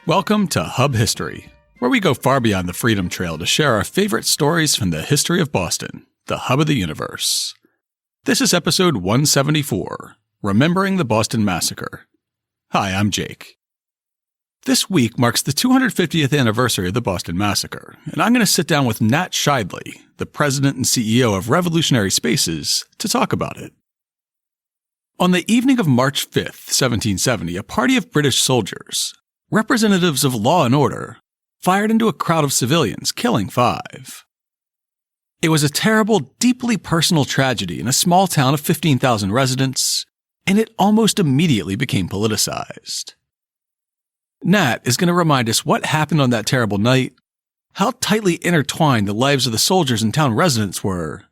Welcome to Hub History, where we go far beyond the Freedom Trail to share our favorite stories from the history of Boston, the hub of the universe. This is episode 174, Remembering the Boston Massacre. Hi, I'm Jake. This week marks the 250th anniversary of the Boston Massacre, and I'm going to sit down with Nat Sheidley, the president and CEO of Revolutionary Spaces, to talk about it. On the evening of March 5th, 1770, a party of British soldiers, representatives of law and order, fired into a crowd of civilians, killing 5. It was a terrible, deeply personal tragedy in a small town of 15,000 residents, and it almost immediately became politicized. Nat is going to remind us what happened on that terrible night, how tightly intertwined the lives of the soldiers and town residents were,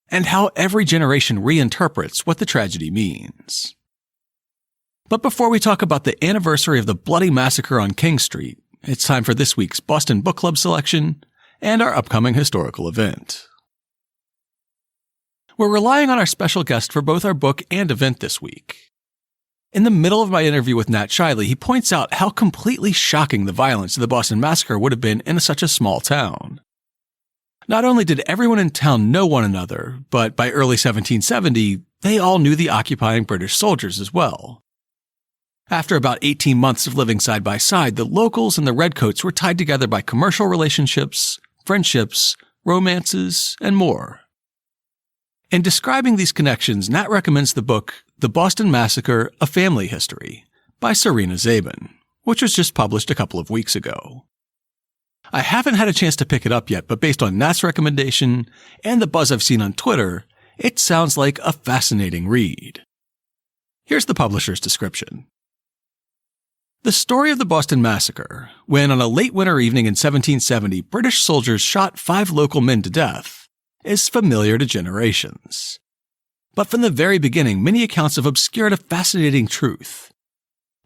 and how every generation reinterprets what the tragedy means. But before we talk about the anniversary of the bloody massacre on King Street, it's time for this week's Boston Book Club selection and our upcoming historical event. We're relying on our special guest for both our book and event this week. In the middle of my interview with Nat Sheidley, he points out how completely shocking the violence of the Boston Massacre would have been in such a small town. Not only did everyone in town know one another, but by early 1770, they all knew the occupying British soldiers as well. After about 18 months of living side by side, the locals and the redcoats were tied together by commercial relationships, friendships, romances, and more. In describing these connections, Nat recommends the book The Boston Massacre, A Family History by Serena Zabin, which was just published a couple of weeks ago. I haven't had a chance to pick it up yet, but based on Nat's recommendation and the buzz I've seen on Twitter, it sounds like a fascinating read. Here's the publisher's description. The story of the Boston Massacre, when on a late winter evening in 1770 British soldiers shot 5 local men to death, is familiar to generations. But from the very beginning, many accounts have obscured a fascinating truth.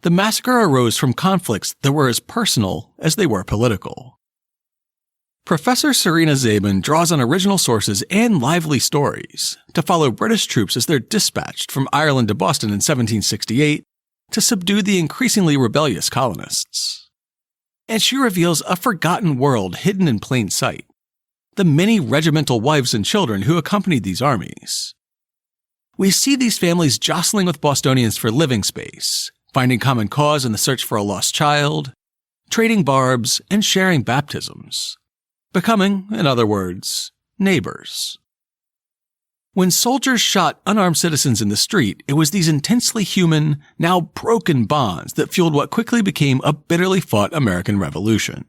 The massacre arose from conflicts that were as personal as they were political. Professor Serena Zabin draws on original sources and lively stories to follow British troops as they're dispatched from Ireland to Boston in 1768 to subdue the increasingly rebellious colonists. And she reveals a forgotten world hidden in plain sight, the many regimental wives and children who accompanied these armies. We see these families jostling with Bostonians for living space, finding common cause in the search for a lost child, trading barbs, and sharing baptisms, becoming, in other words, neighbors. When soldiers shot unarmed citizens in the street, it was these intensely human, now broken bonds that fueled what quickly became a bitterly fought American Revolution.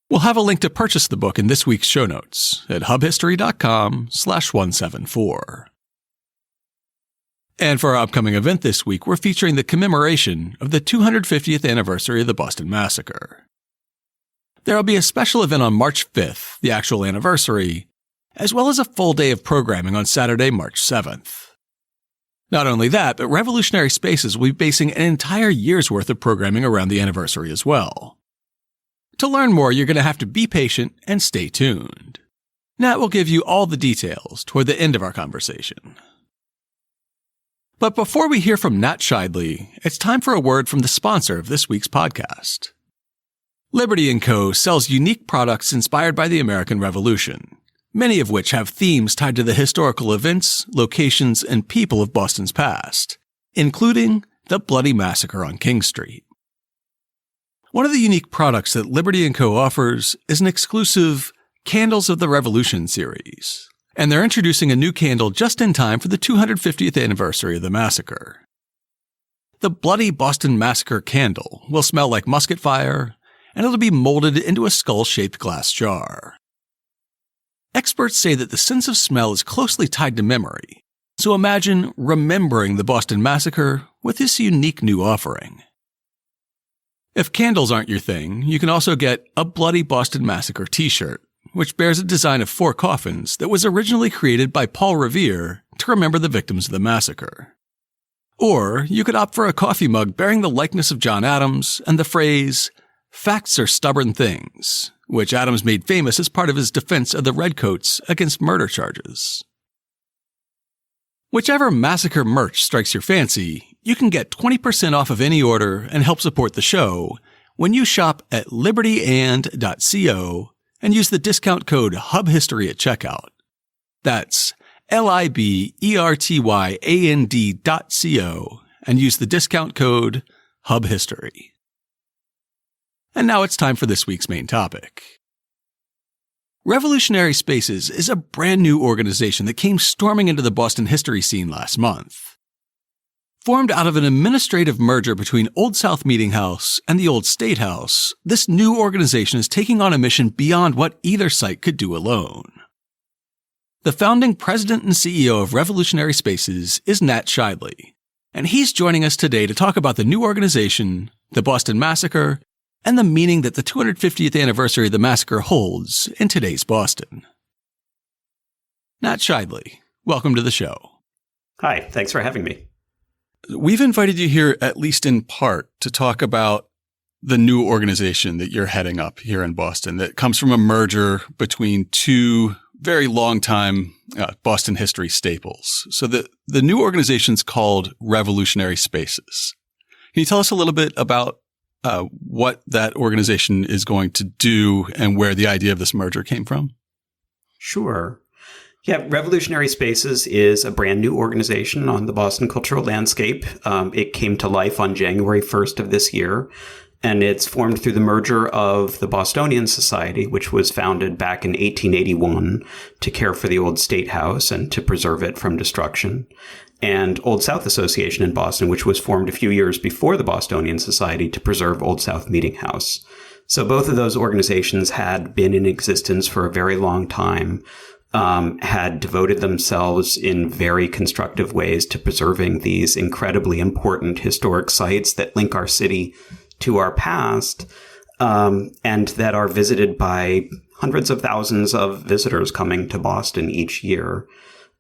We'll have a link to purchase the book in this week's show notes at hubhistory.com/174. And for our upcoming event this week, we're featuring the commemoration of the 250th anniversary of the Boston Massacre. There will be a special event on March 5th, the actual anniversary, as well as a full day of programming on Saturday, March 7th. Not only that, but Revolutionary Spaces will be basing an entire year's worth of programming around the anniversary as well. To learn more, you're going to have to be patient and stay tuned. Nat will give you all the details toward the end of our conversation. But before we hear from Nat Sheidley, it's time for a word from the sponsor of this week's podcast. Liberty & Co. sells unique products inspired by the American Revolution, many of which have themes tied to the historical events, locations, and people of Boston's past, including the bloody massacre on King Street. One of the unique products that Liberty & Co. offers is an exclusive Candles of the Revolution series, and they're introducing a new candle just in time for the 250th anniversary of the massacre. The Bloody Boston Massacre candle will smell like musket fire, and it'll be molded into a skull-shaped glass jar. Experts say that the sense of smell is closely tied to memory, so imagine remembering the Boston Massacre with this unique new offering. If candles aren't your thing, you can also get a Bloody Boston Massacre t-shirt, which bears a design of 4 coffins that was originally created by Paul Revere to remember the victims of the massacre. Or you could opt for a coffee mug bearing the likeness of John Adams and the phrase, "Facts are stubborn things," which Adams made famous as part of his defense of the Redcoats against murder charges. Whichever massacre merch strikes your fancy, You can get 20% off of any order and help support the show when you shop at libertyand.co and use the discount code HUBHISTORY at checkout. That's libertyand.co and use the discount code HUBHISTORY. And now it's time for this week's main topic. Revolutionary Spaces is a brand new organization that came storming into the Boston history scene last month. Formed out of an administrative merger between Old South Meeting House and the Old State House, this new organization is taking on a mission beyond what either site could do alone. The founding president and CEO of Revolutionary Spaces is Nat Sheidley, and he's joining us today to talk about the new organization, the Boston Massacre, and the meaning that the 250th anniversary of the massacre holds in today's Boston. Nat Sheidley, welcome to the show. Hi, thanks for having me. We've invited you here, at least in part, to talk about the new organization that you're heading up here in Boston that comes from a merger between two very long-time Boston history staples. So the new organization's called Revolutionary Spaces. Can you tell us a little bit about what that organization is going to do and where the idea of this merger came from? Sure. Yeah, Revolutionary Spaces is a brand new organization on the Boston cultural landscape. It came to life on January 1st of this year, and it's formed through the merger of the Bostonian Society, which was founded back in 1881 to care for the Old State House and to preserve it from destruction, and Old South Association in Boston, which was formed a few years before the Bostonian Society to preserve Old South Meeting House. So both of those organizations had been in existence for a very long time. Had devoted themselves in very constructive ways to preserving these incredibly important historic sites that link our city to our past, and that are visited by hundreds of thousands of visitors coming to Boston each year.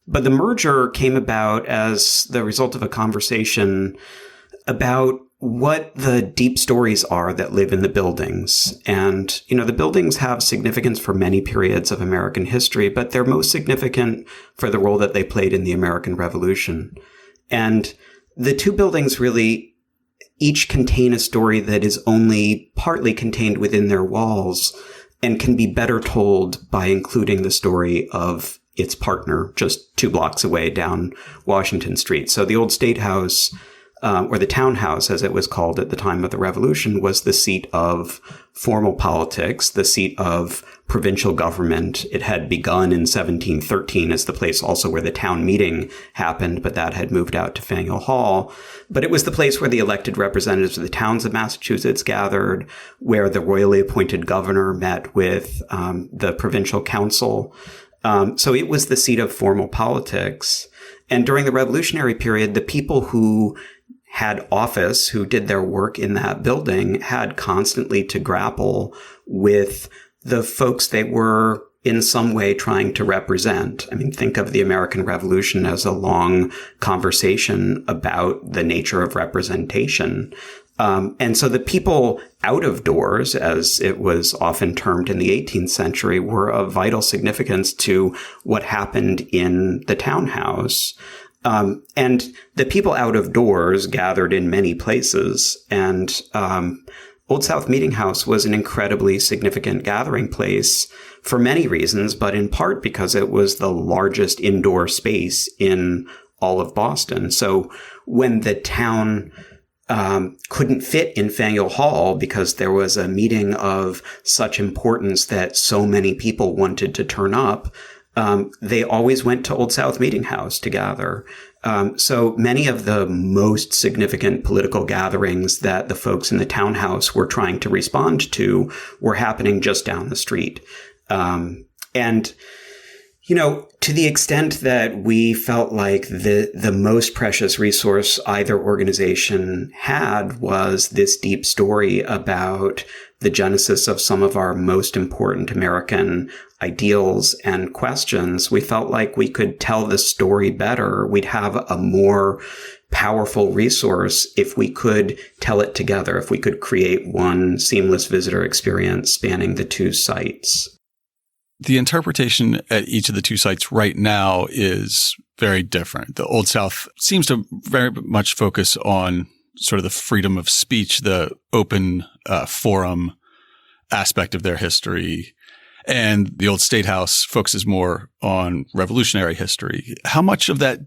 But the merger came about as the result of a conversation about what the deep stories are that live in the buildings. And, the buildings have significance for many periods of American history, but they're most significant for the role that they played in the American Revolution. And the two buildings really each contain a story that is only partly contained within their walls and can be better told by including the story of its partner just 2 blocks away down Washington Street. So the Old State House, or the townhouse, as it was called at the time of the Revolution, was the seat of formal politics, the seat of provincial government. It had begun in 1713 as the place also where the town meeting happened, but that had moved out to Faneuil Hall. But it was the place where the elected representatives of the towns of Massachusetts gathered, where the royally appointed governor met with the provincial council. So it was the seat of formal politics. And during the Revolutionary period, the people who had office, who did their work in that building, had constantly to grapple with the folks they were in some way trying to represent. I mean, think of the American Revolution as a long conversation about the nature of representation. And so the people out of doors, as it was often termed in the 18th century, were of vital significance to what happened in the townhouse. And the people out of doors gathered in many places. And Old South Meeting House was an incredibly significant gathering place for many reasons, but in part because it was the largest indoor space in all of Boston. So when the town couldn't fit in Faneuil Hall because there was a meeting of such importance that so many people wanted to turn up, they always went to Old South Meeting House to gather. So many of the most significant political gatherings that the folks in the townhouse were trying to respond to were happening just down the street. And, to the extent that we felt like the most precious resource either organization had was this deep story about the genesis of some of our most important American ideals and questions, we felt like we could tell the story better. We'd have a more powerful resource if we could tell it together, if we could create one seamless visitor experience spanning the two sites. the interpretation at each of the two sites right now is very different. The Old South seems to very much focus on sort of the freedom of speech, the open forum aspect of their history. And the Old State House focuses more on revolutionary history. How much of that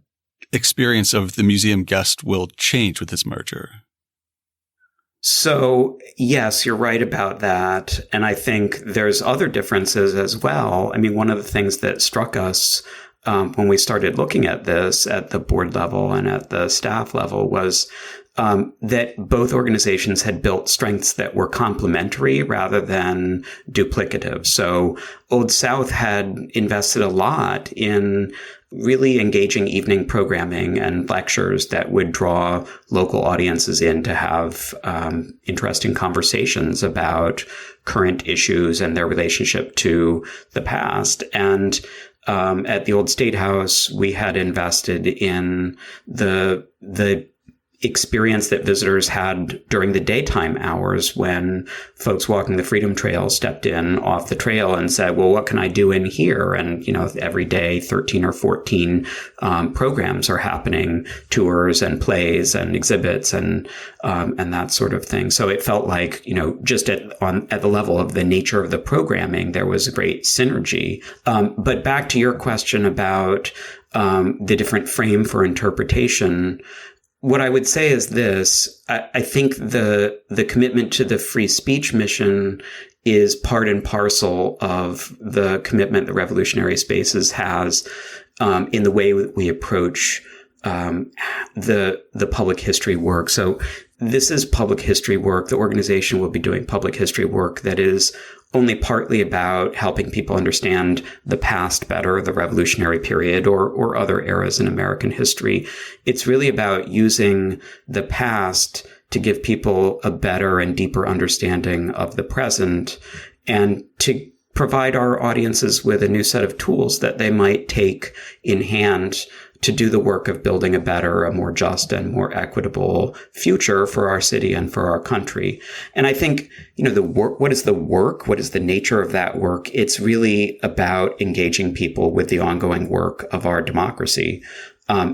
experience of the museum guest will change with this merger? So, yes, you're right about that. And I think there's other differences as well. I mean, one of the things that struck us when we started looking at this at the board level and at the staff level was that both organizations had built strengths that were complementary rather than duplicative. So Old South had invested a lot in really engaging evening programming and lectures that would draw local audiences in to have interesting conversations about current issues and their relationship to the past. And at the Old State House, we had invested in the experience that visitors had during the daytime hours when folks walking the Freedom Trail stepped in off the trail and said, well, what can I do in here? And, every day, 13 or 14 programs are happening, tours and plays and exhibits and that sort of thing. So it felt like, just at the level of the nature of the programming, there was a great synergy. But back to your question about the different frame for interpretation, what I would say is this. I think the commitment to the free speech mission is part and parcel of the commitment that Revolutionary Spaces has in the way we approach the public history work. So this is public history work. The organization will be doing public history work that is only partly about helping people understand the past better, the revolutionary period or other eras in American history. It's really about using the past to give people a better and deeper understanding of the present and to provide our audiences with a new set of tools that they might take in hand to do the work of building a better, a more just and more equitable future for our city and for our country. And I think, the work, what is the work? What is the nature of that work? It's really about engaging people with the ongoing work of our democracy.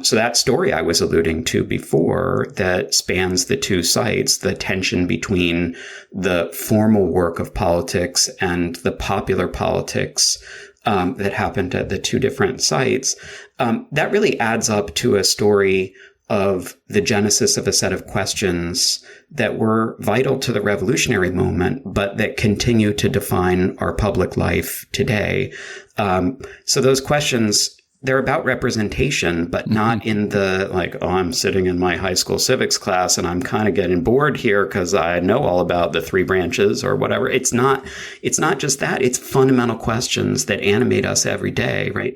So that story I was alluding to before that spans the two sites, the tension between the formal work of politics and the popular politics that happened at the two different sites, that really adds up to a story of the genesis of a set of questions that were vital to the revolutionary moment, but that continue to define our public life today. So those questions, they're about representation, but not in the I'm sitting in my high school civics class and I'm kind of getting bored here because I know all about the three branches or whatever. It's not just that. It's fundamental questions that animate us every day, right?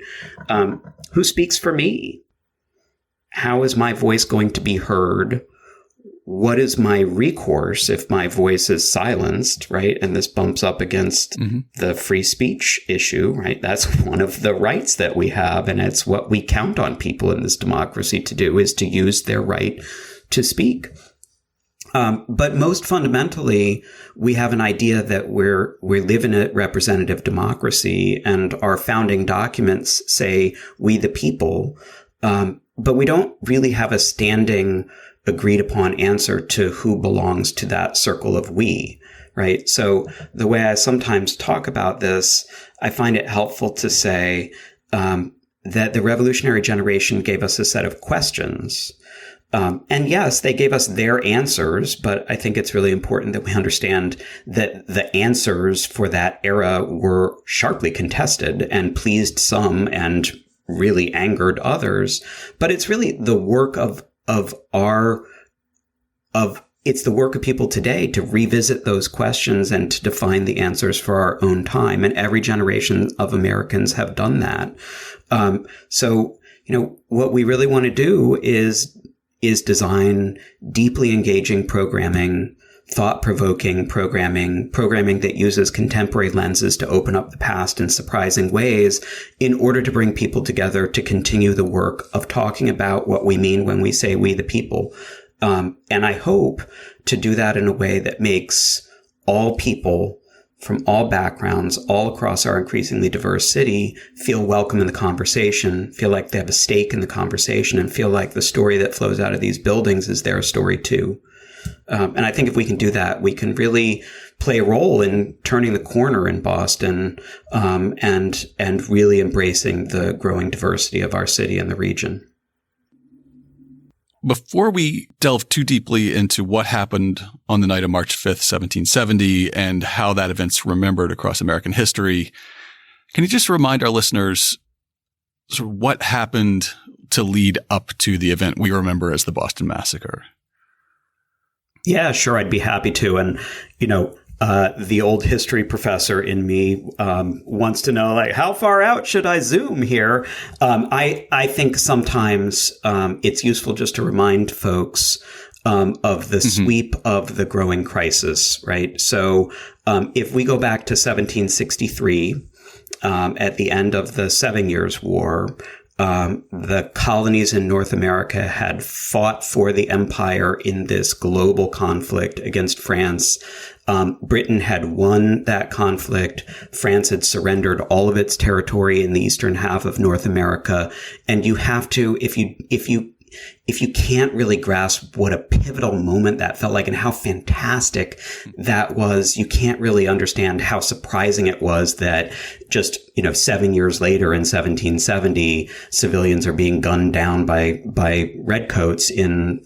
Who speaks for me? How is my voice going to be heard? What is my recourse if my voice is silenced, right? And this bumps up against the free speech issue, right? That's one of the rights that we have. And it's what we count on people in this democracy to do, is to use their right to speak. But most fundamentally, we have an idea that we live in a representative democracy, and our founding documents say we the people. But we don't really have a standing agreed upon answer to who belongs to that circle of we, right? So the way I sometimes talk about this, I find it helpful to say that the revolutionary generation gave us a set of questions. And yes, they gave us their answers, but I think it's really important that we understand that the answers for that era were sharply contested and pleased some and really angered others. But it's really the work it's the work of people today to revisit those questions and to define the answers for our own time. And every generation of Americans have done that. So, what we really want to do is design deeply engaging programming, thought-provoking programming that uses contemporary lenses to open up the past in surprising ways in order to bring people together to continue the work of talking about what we mean when we say we the people. And I hope to do that in a way that makes all people from all backgrounds, all across our increasingly diverse city, feel welcome in the conversation, feel like they have a stake in the conversation, and feel like the story that flows out of these buildings is their story too. And I think if we can do that, we can really play a role in turning the corner in Boston, and really embracing the growing diversity of our city and the region. Before we delve too deeply into what happened on the night of March 5th, 1770, and how that event's remembered across American history, can you just remind our listeners sort of what happened to lead up to the event we remember as the Boston Massacre? Yeah, sure. I'd be happy to. And, the old history professor in me wants to know, like, how far out should I zoom here? I think sometimes it's useful just to remind folks of the sweep of the growing crisis, right? So if we go back to 1763, at the end of the 7 Years' War, the colonies in North America had fought for the empire in this global conflict against France. Britain had won that conflict. France had surrendered all of its territory in the eastern half of North America. And you have to, if you can't really grasp what a pivotal moment that felt like and how fantastic that was, you can't really understand how surprising it was that just, 7 years later in 1770, civilians are being gunned down by redcoats in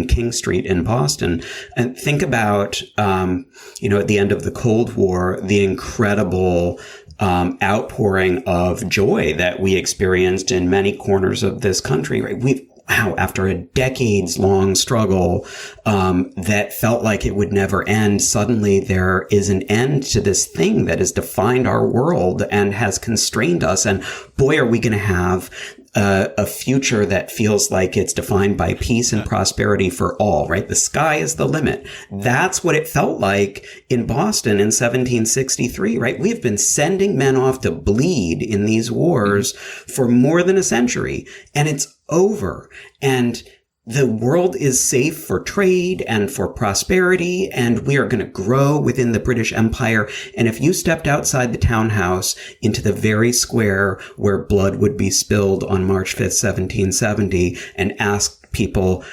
King Street in Boston. And think about, at the end of the Cold War, the incredible outpouring of joy that we experienced in many corners of this country, right? After a decades-long struggle that felt like it would never end, suddenly there is an end to this thing that has defined our world and has constrained us. And boy, are we going to have a future that feels like it's defined by peace and prosperity for all, right? The sky is the limit. That's what it felt like in Boston in 1763, right? We've been sending men off to bleed in these wars for more than a century, and it's over. And the world is safe for trade and for prosperity, and we are going to grow within the British Empire. And if you stepped outside the townhouse into the very square where blood would be spilled on March 5th, 1770, and asked people,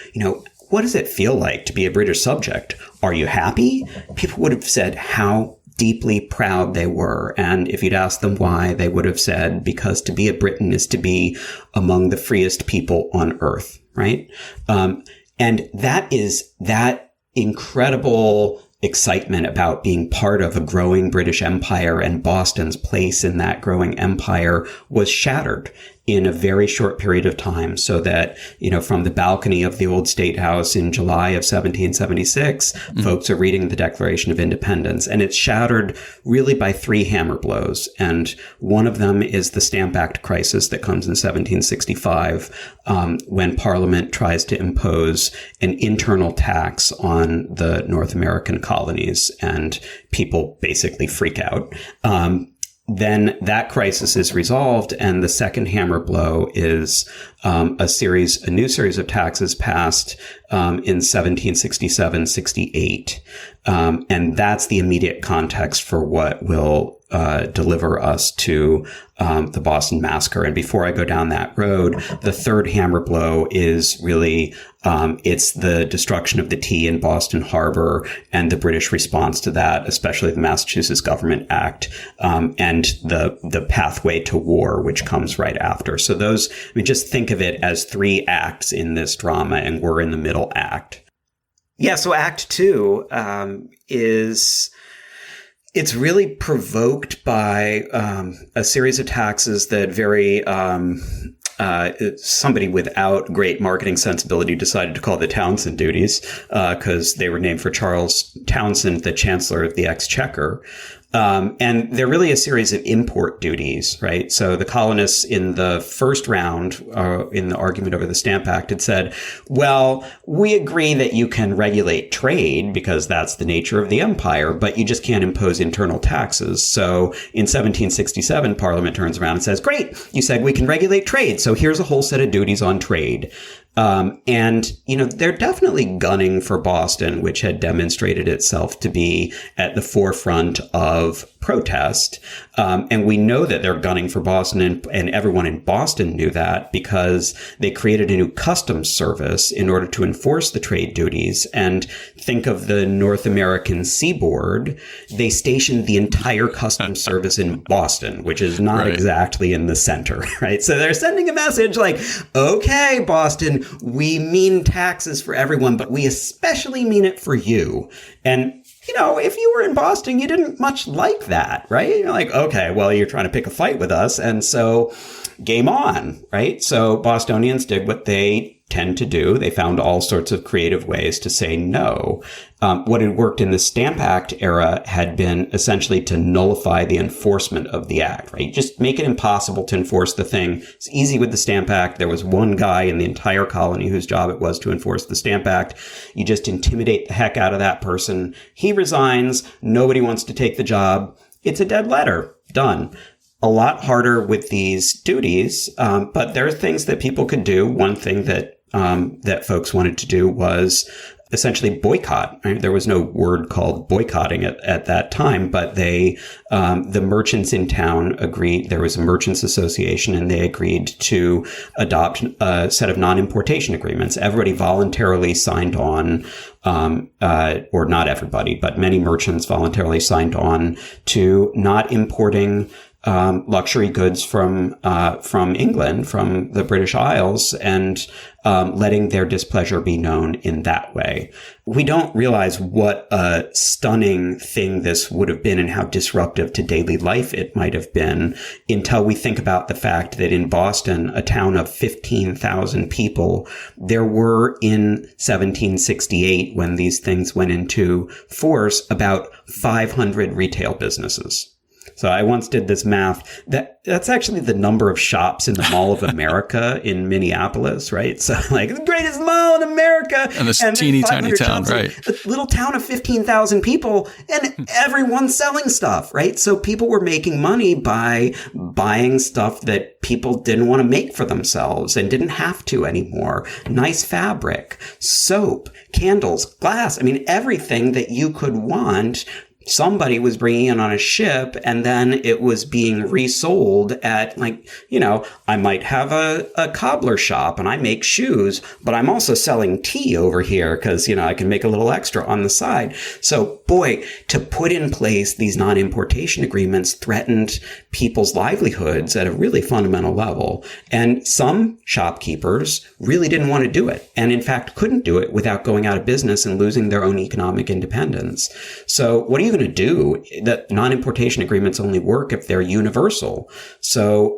what does it feel like to be a British subject? Are you happy? People would have said how deeply proud they were. And if you'd asked them why, they would have said, because to be a Briton is to be among the freest people on earth, right? And that is that incredible excitement about being part of a growing British Empire, and Boston's place in that growing empire was shattered in a very short period of time, so that, from the balcony of the old State House in July of 1776, folks are reading the Declaration of Independence. And it's shattered really by three hammer blows. And one of them is the Stamp Act crisis that comes in 1765, when Parliament tries to impose an internal tax on the North American colonies, and people basically freak out. Then that crisis is resolved, and the second hammer blow is a new series of taxes passed in 1767-68. And that's the immediate context for what will deliver us to the Boston Massacre. And before I go down that road, the third hammer blow is really it's the destruction of the tea in Boston Harbor and the British response to that, especially the Massachusetts Government Act, and the pathway to war, which comes right after. So those, just think of it as three acts in this drama, and we're in the middle act. Yeah, so Act 2 it's really provoked by a series of taxes that somebody without great marketing sensibility decided to call the Townshend duties, because they were named for Charles Townshend, the Chancellor of the Exchequer. And they're really a series of import duties, right? So the colonists in the first round, in the argument over the Stamp Act, had said, well, we agree that you can regulate trade because that's the nature of the empire, but you just can't impose internal taxes. So in 1767, Parliament turns around and says, great, you said we can regulate trade, so here's a whole set of duties on trade. And, they're definitely gunning for Boston, which had demonstrated itself to be at the forefront of protest. And we know that they're gunning for Boston, and everyone in Boston knew that because they created a new customs service in order to enforce the trade duties. And think of the North American seaboard. They stationed the entire customs service in Boston, which is not exactly in the center, right? So they're sending a message like, okay, Boston, we mean taxes for everyone, but we especially mean it for you. And if you were in Boston, you didn't much like that, right? You're like, okay, well, you're trying to pick a fight with us. And so game on, right? So Bostonians did what they tend to do. They found all sorts of creative ways to say no. What had worked in the Stamp Act era had been essentially to nullify the enforcement of the act, right? Just make it impossible to enforce the thing. It's easy with the Stamp Act. There was one guy in the entire colony whose job it was to enforce the Stamp Act. You just intimidate the heck out of that person. He resigns. Nobody wants to take the job. It's a dead letter. Done. A lot harder with these duties, but there are things that people could do. One thing that folks wanted to do was essentially boycott. Right? There was no word called boycotting at that time, but the merchants in town agreed. There was a merchants association, and they agreed to adopt a set of non-importation agreements. Everybody voluntarily signed on. Or not everybody, but many merchants voluntarily signed on to not importing luxury goods from England, from the British Isles, and letting their displeasure be known in that way. We don't realize what a stunning thing this would have been and how disruptive to daily life it might have been until we think about the fact that in Boston, a town of 15,000 people, there were in 1768, when these things went into force, about 500 retail businesses. So I once did this math. That's actually the number of shops in the Mall of America in Minneapolis, right? So like the greatest mall in America. And this teeny tiny town, right? A little town of 15,000 people, and everyone's selling stuff, right? So people were making money by buying stuff that people didn't want to make for themselves and didn't have to anymore. Nice fabric, soap, candles, glass. I mean, everything that you could want. Somebody was bringing it on a ship, and then it was being resold at, I might have a cobbler shop and I make shoes, but I'm also selling tea over here because, I can make a little extra on the side. So, boy, to put in place these non-importation agreements threatened people's livelihoods at a really fundamental level. And some shopkeepers really didn't want to do it, and in fact couldn't do it without going out of business and losing their own economic independence. So what are you going to do? That non-importation agreements only work if they're universal. So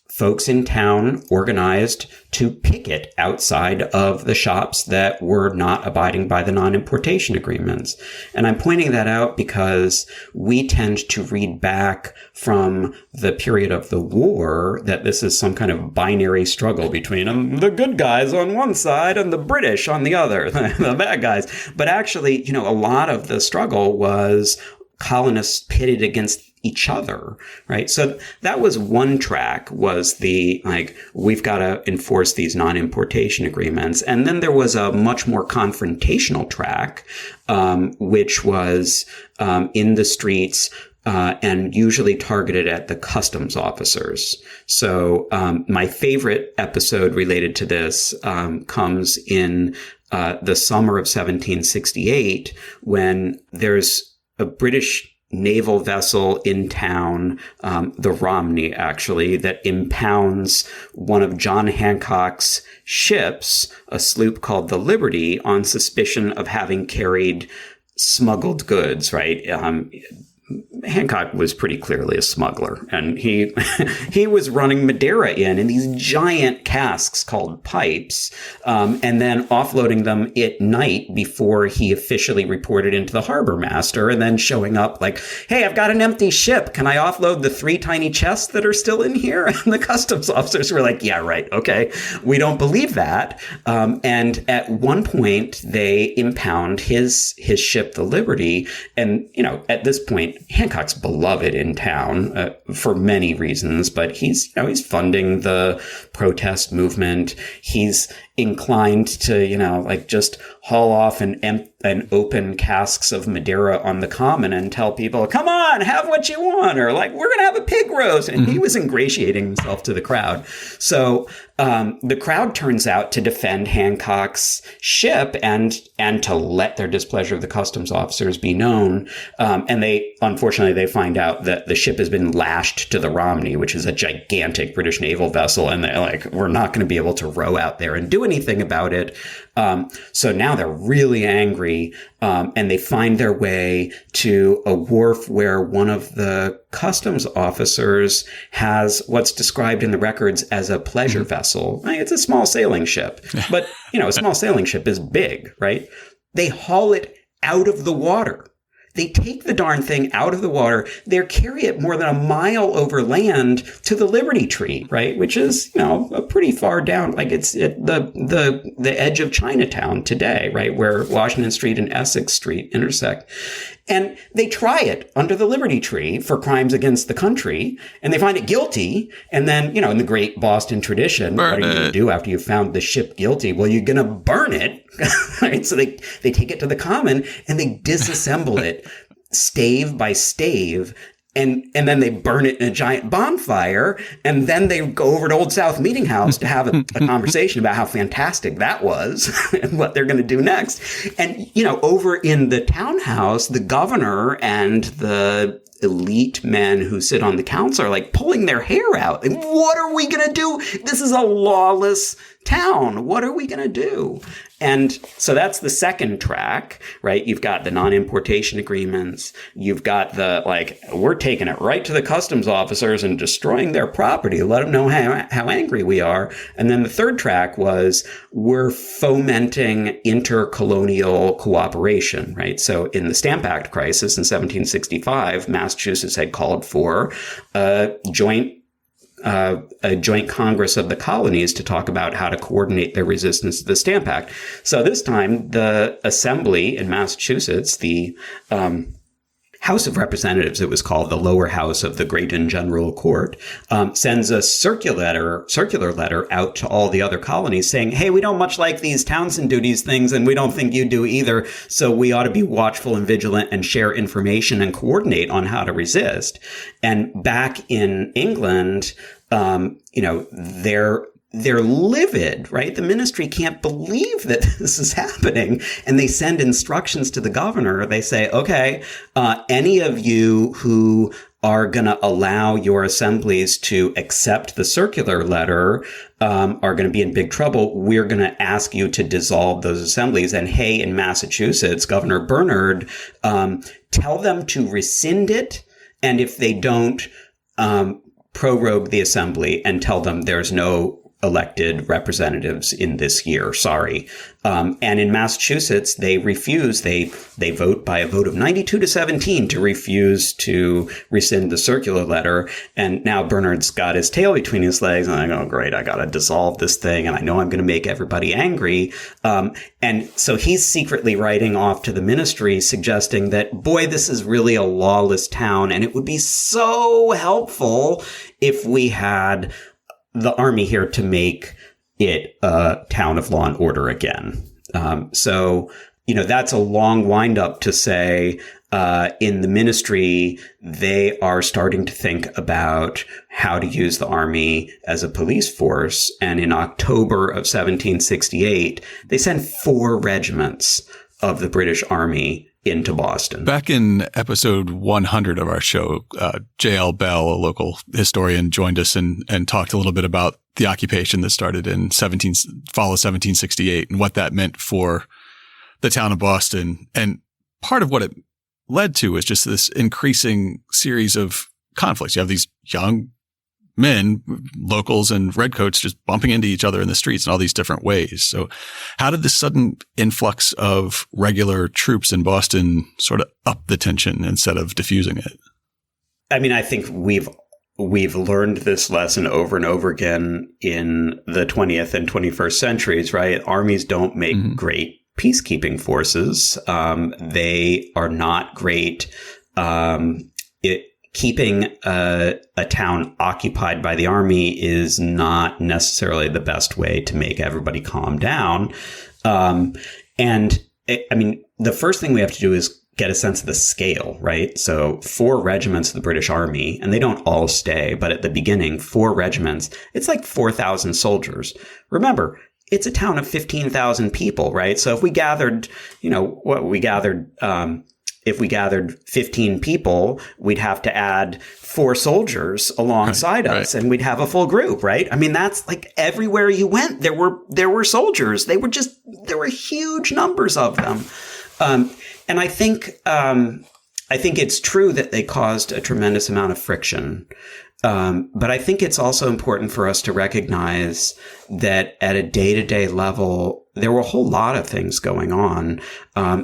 folks in town organized to picket outside of the shops that were not abiding by the non-importation agreements. And I'm pointing that out because we tend to read back from the period of the war that this is some kind of binary struggle between the good guys on one side and the British on the other, the bad guys. But actually, a lot of the struggle was colonists pitted against each other, right? So that was one track, was the, we've got to enforce these non-importation agreements. And then there was a much more confrontational track, which was in the streets, and usually targeted at the customs officers. So my favorite episode related to this comes in the summer of 1768, when there's a British naval vessel in town, the Romney, actually, that impounds one of John Hancock's ships, a sloop called the Liberty, on suspicion of having carried smuggled goods, right? Hancock was pretty clearly a smuggler, and he was running Madeira in these giant casks called pipes, and then offloading them at night before he officially reported into the harbor master, and then showing up like, hey, I've got an empty ship. Can I offload the 3 tiny chests that are still in here? And the customs officers were like, yeah, right. Okay. We don't believe that. And at one point they impound his ship, the Liberty. And, at this point, Hancock's beloved in town for many reasons, but he's funding the protest movement. He's inclined to, like just haul off and open casks of Madeira on the common and tell people, come on, have what you want, or like, we're going to have a pig roast. And he was ingratiating himself to the crowd. So the crowd turns out to defend Hancock's ship and to let their displeasure of the customs officers be known. And unfortunately, they find out that the ship has been lashed to the Romney, which is a gigantic British naval vessel. And they're like, we're not going to be able to row out there and do anything about it. So now they're really angry, and they find their way to a wharf where one of the customs officers has what's described in the records as a pleasure vessel. It's a small sailing ship, but, a small sailing ship is big, right? They haul it out of the water. They take the darn thing out of the water. They carry it more than a mile over land to the Liberty Tree, right? Which is, a pretty far down. Like it's at the edge of Chinatown today, right? Where Washington Street and Essex Street intersect. And they try it under the Liberty Tree for crimes against the country, and they find it guilty. And then, in the great Boston tradition, what are you going to do after you've found the ship guilty? Well, you're going to burn it, right? So they take it to the common and they disassemble it stave by stave. And then they burn it in a giant bonfire, and then they go over to Old South Meeting House to have a conversation about how fantastic that was and what they're going to do next. And, over in the townhouse, the governor and the elite men who sit on the council are like pulling their hair out. Like, what are we going to do? This is a lawless town. What are we going to do? And so that's the second track, right? You've got the non-importation agreements. You've got we're taking it right to the customs officers and destroying their property. Let them know how angry we are. And then the third track was we're fomenting intercolonial cooperation, right? So in the Stamp Act crisis in 1765, Massachusetts had called for a joint Congress of the colonies to talk about how to coordinate their resistance to the Stamp Act. So this time, the Assembly in Massachusetts, the House of Representatives, it was called, the lower house of the Great and General Court, sends a circular letter out to all the other colonies saying, hey, we don't much like these Townsend duties things, and we don't think you do either. So we ought to be watchful and vigilant and share information and coordinate on how to resist. And back in England, they're livid, right? The ministry can't believe that this is happening. And they send instructions to the governor. They say, okay, any of you who are going to allow your assemblies to accept the circular letter are going to be in big trouble. We're going to ask you to dissolve those assemblies. And hey, in Massachusetts, Governor Bernard, tell them to rescind it. And if they don't, prorogue the assembly and tell them there's no elected representatives in this year. Sorry. And in Massachusetts, they refuse. They vote by a vote of 92-17 to refuse to rescind the circular letter. And now Bernard's got his tail between his legs. And I go, great, I got to dissolve this thing. And I know I'm going to make everybody angry. And so he's secretly writing off to the ministry, suggesting that, boy, this is really a lawless town. And it would be so helpful if we had the army here to make it a town of law and order again. So, that's a long wind up to say, in the ministry, they are starting to think about how to use the army as a police force. And in October of 1768, they sent 4 regiments of the British Army into Boston. Fall in episode 100 of our show, J.L. Bell, a local historian, joined us and talked a little bit about the occupation that started in fall of 1768 and what that meant for the town of Boston. And part of what it led to is just this increasing series of conflicts. You have these young men, locals and redcoats, just bumping into each other in the streets in all these different ways. So how did this sudden influx of regular troops in Boston sort of up the tension instead of diffusing it? I mean, I think we've learned this lesson over and over again in the 20th and 21st centuries, right? Armies don't make great peacekeeping forces. They are not great keeping a town occupied by the army is not necessarily the best way to make everybody calm down. And I mean, the first thing we have to do is get a sense of the scale, right? So 4 regiments of the British Army, and they don't all stay, but at the beginning, 4 regiments, it's like 4,000 soldiers. Remember, it's a town of 15,000 people, right? So if we gathered, if we gathered 15 people, we'd have to add 4 soldiers alongside us, and we'd have a full group, right? I mean, that's like everywhere you went, there were soldiers. There were huge numbers of them. And I think it's true that they caused a tremendous amount of friction. But I think it's also important for us to recognize that at a day-to-day level, there were a whole lot of things going on.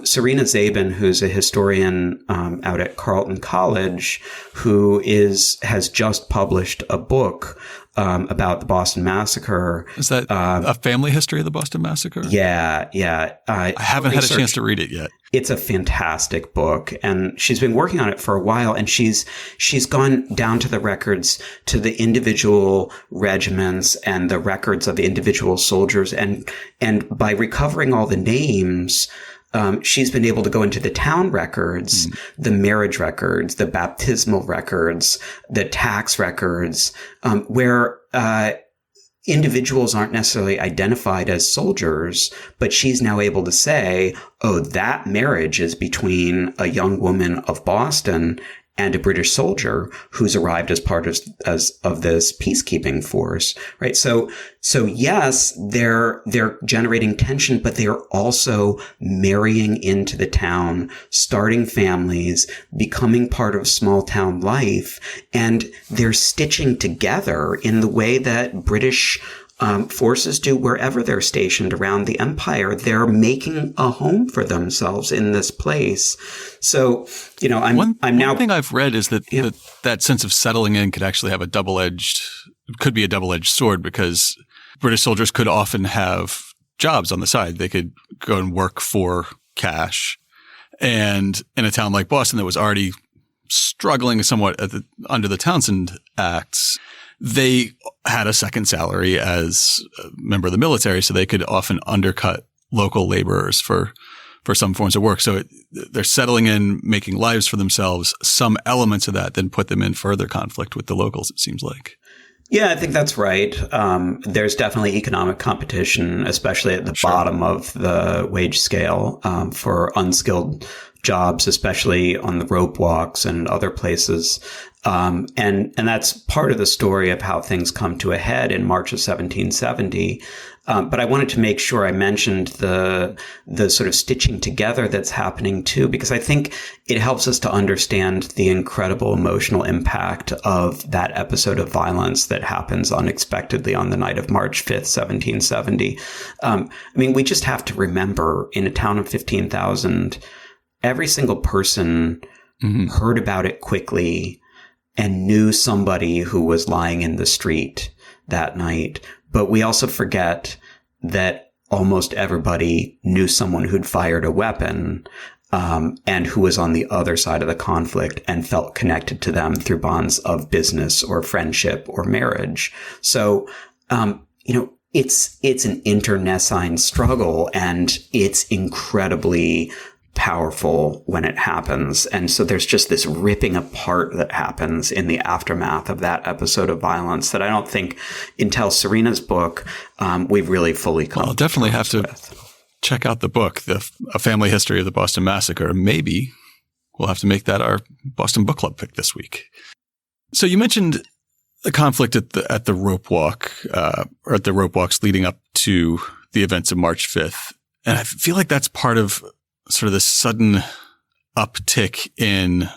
Serena Zabin, who's a historian out at Carleton College, who has just published a book about the Boston Massacre. Is that a family history of the Boston Massacre? Yeah. I haven't had a chance to read it yet. It's a fantastic book, and she's been working on it for a while, and she's gone down to the records, to the individual regiments and the records of individual soldiers, and by recovering all the names, she's been able to go into the town records, the marriage records, the baptismal records, the tax records, where individuals aren't necessarily identified as soldiers, but she's now able to say, oh, that marriage is between a young woman of Boston and a British soldier who's arrived as part of this peacekeeping force, right? So yes, they're generating tension, but they are also marrying into the town, starting families, becoming part of small town life, and they're stitching together in the way that British forces do wherever they're stationed around the empire. They're making a home for themselves in this place. So, one thing I've read is that that sense of settling in could actually have could be a double-edged sword, because British soldiers could often have jobs on the side. They could go and work for cash. And in a town like Boston that was already struggling somewhat under the Townsend Acts, they had a second salary as a member of the military, so they could often undercut local laborers for some forms of work. So they're settling in, making lives for themselves. Some elements of that then put them in further conflict with the locals, it seems like. Yeah, I think that's right. There's definitely economic competition, especially at the bottom of the wage scale, for unskilled jobs, especially on the rope walks and other places. And that's part of the story of how things come to a head in March of 1770. But I wanted to make sure I mentioned the sort of stitching together that's happening too, because I think it helps us to understand the incredible emotional impact of that episode of violence that happens unexpectedly on the night of March 5th, 1770. We just have to remember, in a town of 15,000, every single person heard about it quickly and knew somebody who was lying in the street that night. But we also forget that almost everybody knew someone who'd fired a weapon, and who was on the other side of the conflict and felt connected to them through bonds of business or friendship or marriage. So, it's an internecine struggle, and it's incredibly powerful when it happens. And so there's just this ripping apart that happens in the aftermath of that episode of violence that I don't think until Serena's book, we've really fully come I'll definitely have to check out the book, A Family History of the Boston Massacre. Maybe we'll have to make that our Boston Book Club pick this week. So you mentioned the conflict at the rope walk, or at the rope walks leading up to the events of March 5th. And I feel like that's part of sort of this sudden uptick in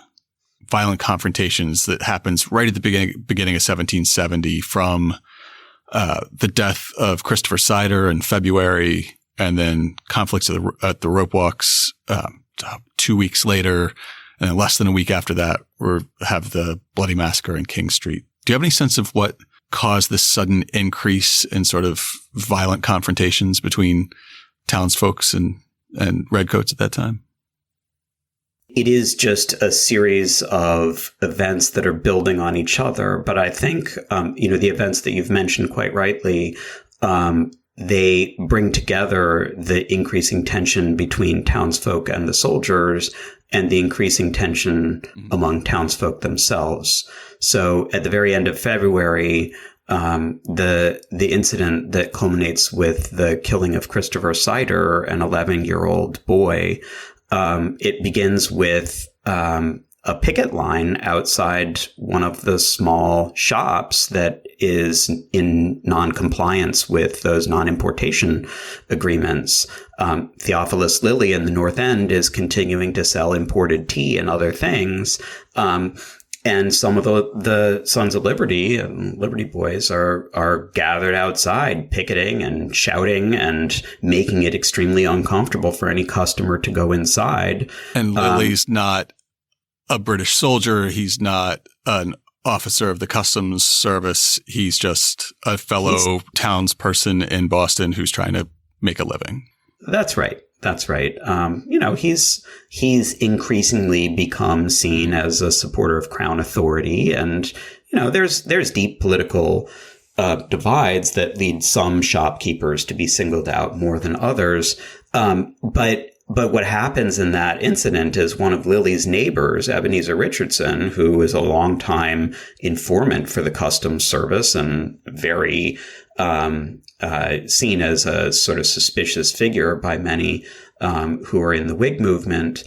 violent confrontations that happens right at the beginning of 1770 from the death of Christopher Sider in February, and then conflicts at the rope walks 2 weeks later, and then less than a week after that we have the Bloody Massacre in King Street. Do you have any sense of what caused this sudden increase in sort of violent confrontations between townsfolks and redcoats at that time? It is just a series of events that are building on each other. But I think, the events that you've mentioned quite rightly, they bring together the increasing tension between townsfolk and the soldiers and the increasing tension among townsfolk themselves. So at the very end of February, the incident that culminates with the killing of Christopher Sider, an 11-year-old boy, it begins with a picket line outside one of the small shops that is in non-compliance with those non-importation agreements. Theophilus Lilly in the North End is continuing to sell imported tea and other things. And some of the Sons of Liberty and Liberty Boys are gathered outside, picketing and shouting and making it extremely uncomfortable for any customer to go inside. And Lilly's not a British soldier. He's not an officer of the Customs Service. He's just a fellow townsperson in Boston who's trying to make a living. That's right. That's right. He's increasingly become seen as a supporter of Crown authority. And, there's deep political divides that lead some shopkeepers to be singled out more than others. But what happens in that incident is one of Lilly's neighbors, Ebenezer Richardson, who is a longtime informant for the Customs Service and very seen as a sort of suspicious figure by many who are in the Whig movement,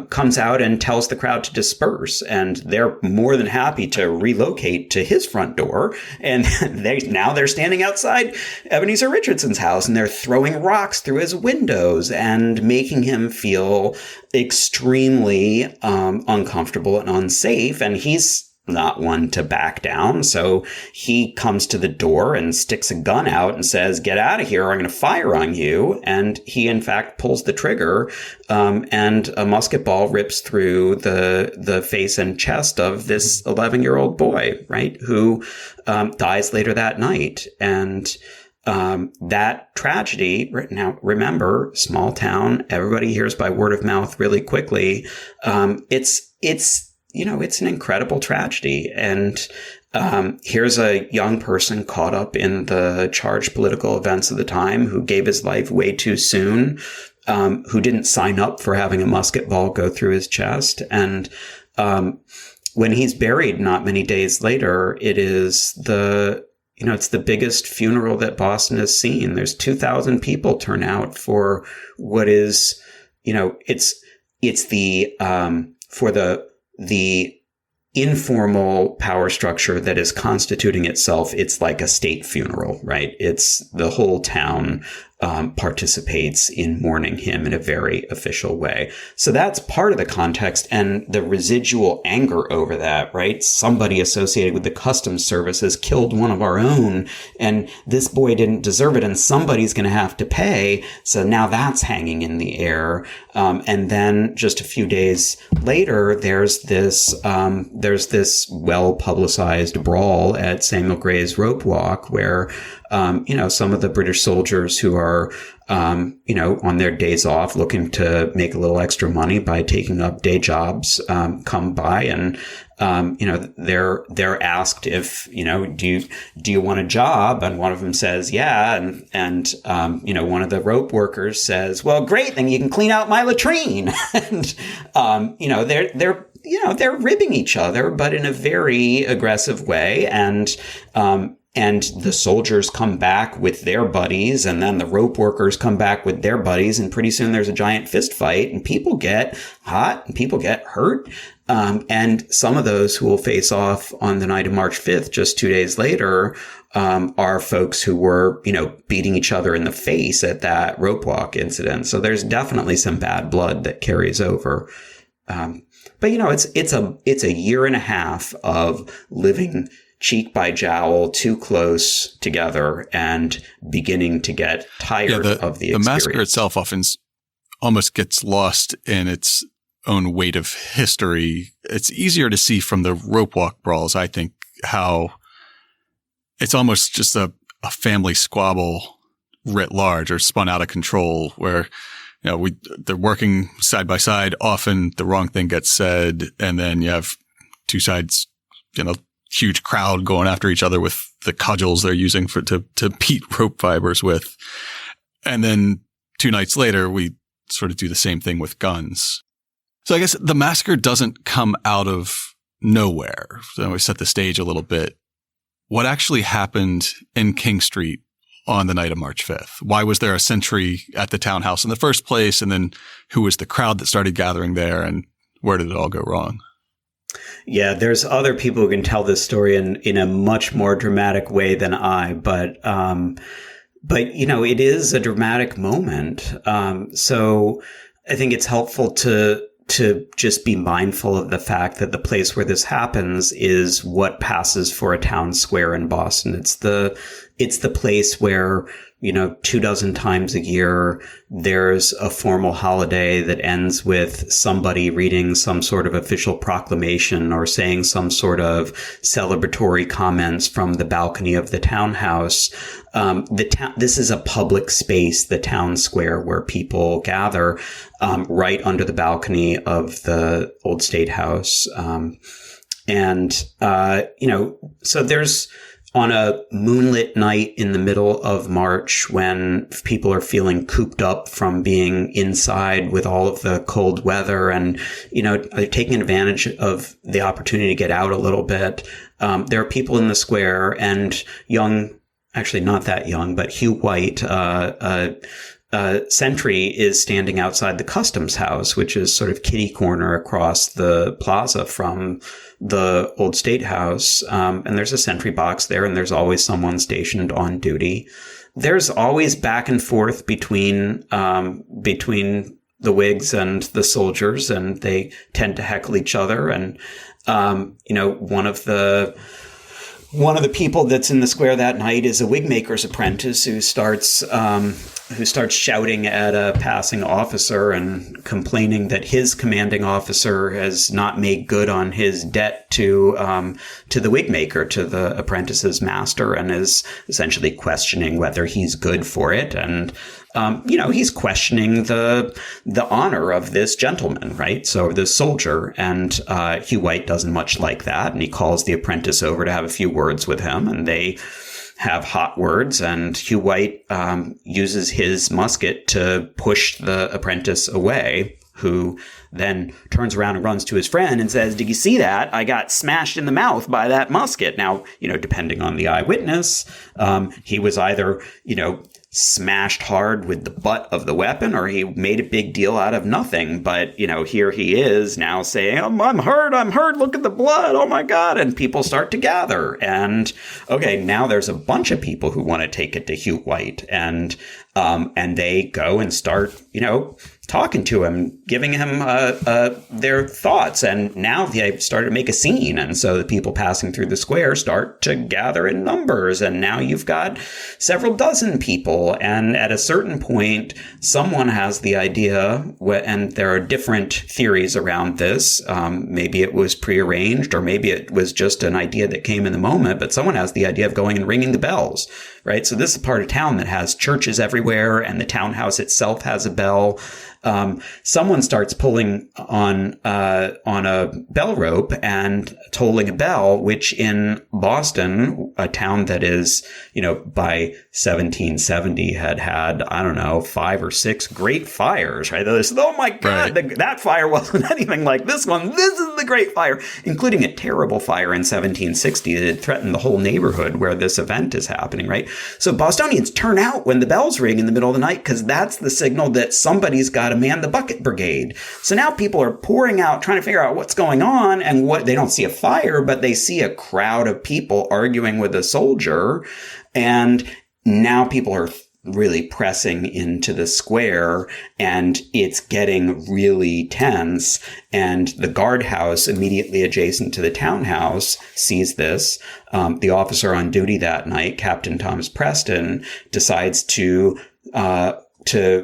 comes out and tells the crowd to disperse. And they're more than happy to relocate to his front door. And they're standing outside Ebenezer Richardson's house, and they're throwing rocks through his windows and making him feel extremely uncomfortable and unsafe. And he's not one to back down. So he comes to the door and sticks a gun out and says, "Get out of here, or I'm going to fire on you." And he, in fact, pulls the trigger, and a musket ball rips through the face and chest of this 11-year-old boy, right, who dies later that night. And that tragedy, now remember, small town, everybody hears by word of mouth really quickly. It's an incredible tragedy. And here's a young person caught up in the charged political events of the time who gave his life way too soon, who didn't sign up for having a musket ball go through his chest. And when he's buried not many days later, it's the biggest funeral that Boston has seen. There's 2,000 people turn out for what is, it's the informal power structure that is constituting itself. It's like a state funeral, right? It's the whole town participates in mourning him in a very official way. So that's part of the context and the residual anger over that, right? Somebody associated with the Customs Service has killed one of our own, and this boy didn't deserve it, and somebody's going to have to pay. So now that's hanging in the air. And then just a few days later, there's this well-publicized brawl at Samuel Gray's Rope Walk where some of the British soldiers who are, on their days off looking to make a little extra money by taking up day jobs, come by and, they're asked if, do you want a job? And one of them says, yeah. And one of the rope workers says, well, great, then you can clean out my latrine. And, they're ribbing each other, but in a very aggressive way. And the soldiers come back with their buddies, and then the rope workers come back with their buddies, and pretty soon there's a giant fist fight, and people get hot and people get hurt. And some of those who will face off on the night of March 5th, just 2 days later, are folks who were, beating each other in the face at that rope walk incident. So there's definitely some bad blood that carries over. But it's a year and a half of living cheek by jowl, too close together, and beginning to get tired of the experience. The massacre itself often almost gets lost in its own weight of history. It's easier to see from the rope walk brawls, I think, how it's almost just a family squabble writ large or spun out of control where, they're working side by side. Often the wrong thing gets said, and then you have two sides, huge crowd going after each other with the cudgels they're using to beat rope fibers with. And then 2 nights later, we sort of do the same thing with guns. So I guess the massacre doesn't come out of nowhere. So we set the stage a little bit. What actually happened in King Street on the night of March 5th? Why was there a sentry at the townhouse in the first place? And then who was the crowd that started gathering there? And where did it all go wrong? Yeah, there's other people who can tell this story in a much more dramatic way than I, but it is a dramatic moment. So I think it's helpful to just be mindful of the fact that the place where this happens is what passes for a town square in Boston. It's the place where, 24 times a year, there's a formal holiday that ends with somebody reading some sort of official proclamation or saying some sort of celebratory comments from the balcony of the townhouse. This is a public space, the town square, where people gather right under the balcony of the old State House. So there's, on a moonlit night in the middle of March, when people are feeling cooped up from being inside with all of the cold weather and, they're taking advantage of the opportunity to get out a little bit. There are people in the square, and actually not that young, but Hugh White, sentry, is standing outside the Customs House, which is sort of kitty corner across the plaza from the old State House. And there's a sentry box there, and there's always someone stationed on duty. There's always back and forth between the Whigs and the soldiers, and they tend to heckle each other. And, one of the people that's in the square that night is a wig maker's apprentice who starts shouting at a passing officer and complaining that his commanding officer has not made good on his debt to the wig maker, to the apprentice's master, and is essentially questioning whether he's good for it. And he's questioning the honor of this gentleman, right? So this soldier, and Hugh White doesn't much like that, and he calls the apprentice over to have a few words with him, and they have hot words, and Hugh White uses his musket to push the apprentice away, who then turns around and runs to his friend and says, "Did you see that? I got smashed in the mouth by that musket." Now, depending on the eyewitness, he was either, smashed hard with the butt of the weapon, or he made a big deal out of nothing. But, here he is now saying, I'm hurt, look at the blood, oh my God. And people start to gather. And, okay, now there's a bunch of people who want to take it to Hugh White. And they go and start, talking to him, giving him their thoughts. And now they started to make a scene. And so the people passing through the square start to gather in numbers. And now you've got several dozen people. And at a certain point, someone has the idea, and there are different theories around this. Maybe it was prearranged, or maybe it was just an idea that came in the moment. But someone has the idea of going and ringing the bells, right? So this is a part of town that has churches everywhere, and the townhouse itself has a bell. Someone starts pulling on a bell rope and tolling a bell, which in Boston, a town that is, by 1770 had, I don't know, 5 or 6 great fires, right? Oh my God, right. That fire wasn't anything like this one. This is the great fire, including a terrible fire in 1760 that threatened the whole neighborhood where this event is happening, right? So Bostonians turn out when the bells ring in the middle of the night, because that's the signal that somebody's got to man the bucket brigade. So now people are pouring out, trying to figure out what's going on, and what they don't see a fire, but they see a crowd of people arguing with a soldier. And now people are really pressing into the square, and it's getting really tense. And the guardhouse immediately adjacent to the townhouse sees this. The officer on duty that night, Captain Thomas Preston, decides to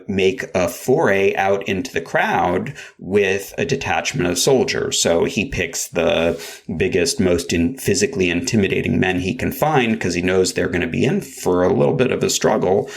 make a foray out into the crowd with a detachment of soldiers. So he picks the biggest, most physically intimidating men he can find, because he knows they're going to be in for a little bit of a struggle.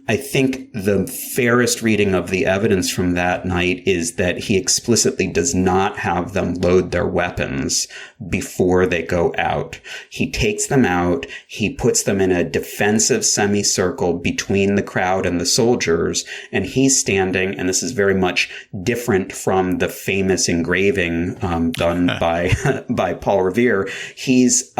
I think the fairest reading of the evidence from that night is that he explicitly does not have them load their weapons before they go out. He takes them out. He puts them in a defensive semicircle between the crowd and the soldiers. And he's standing, and this is very much different from the famous engraving done by Paul Revere. He's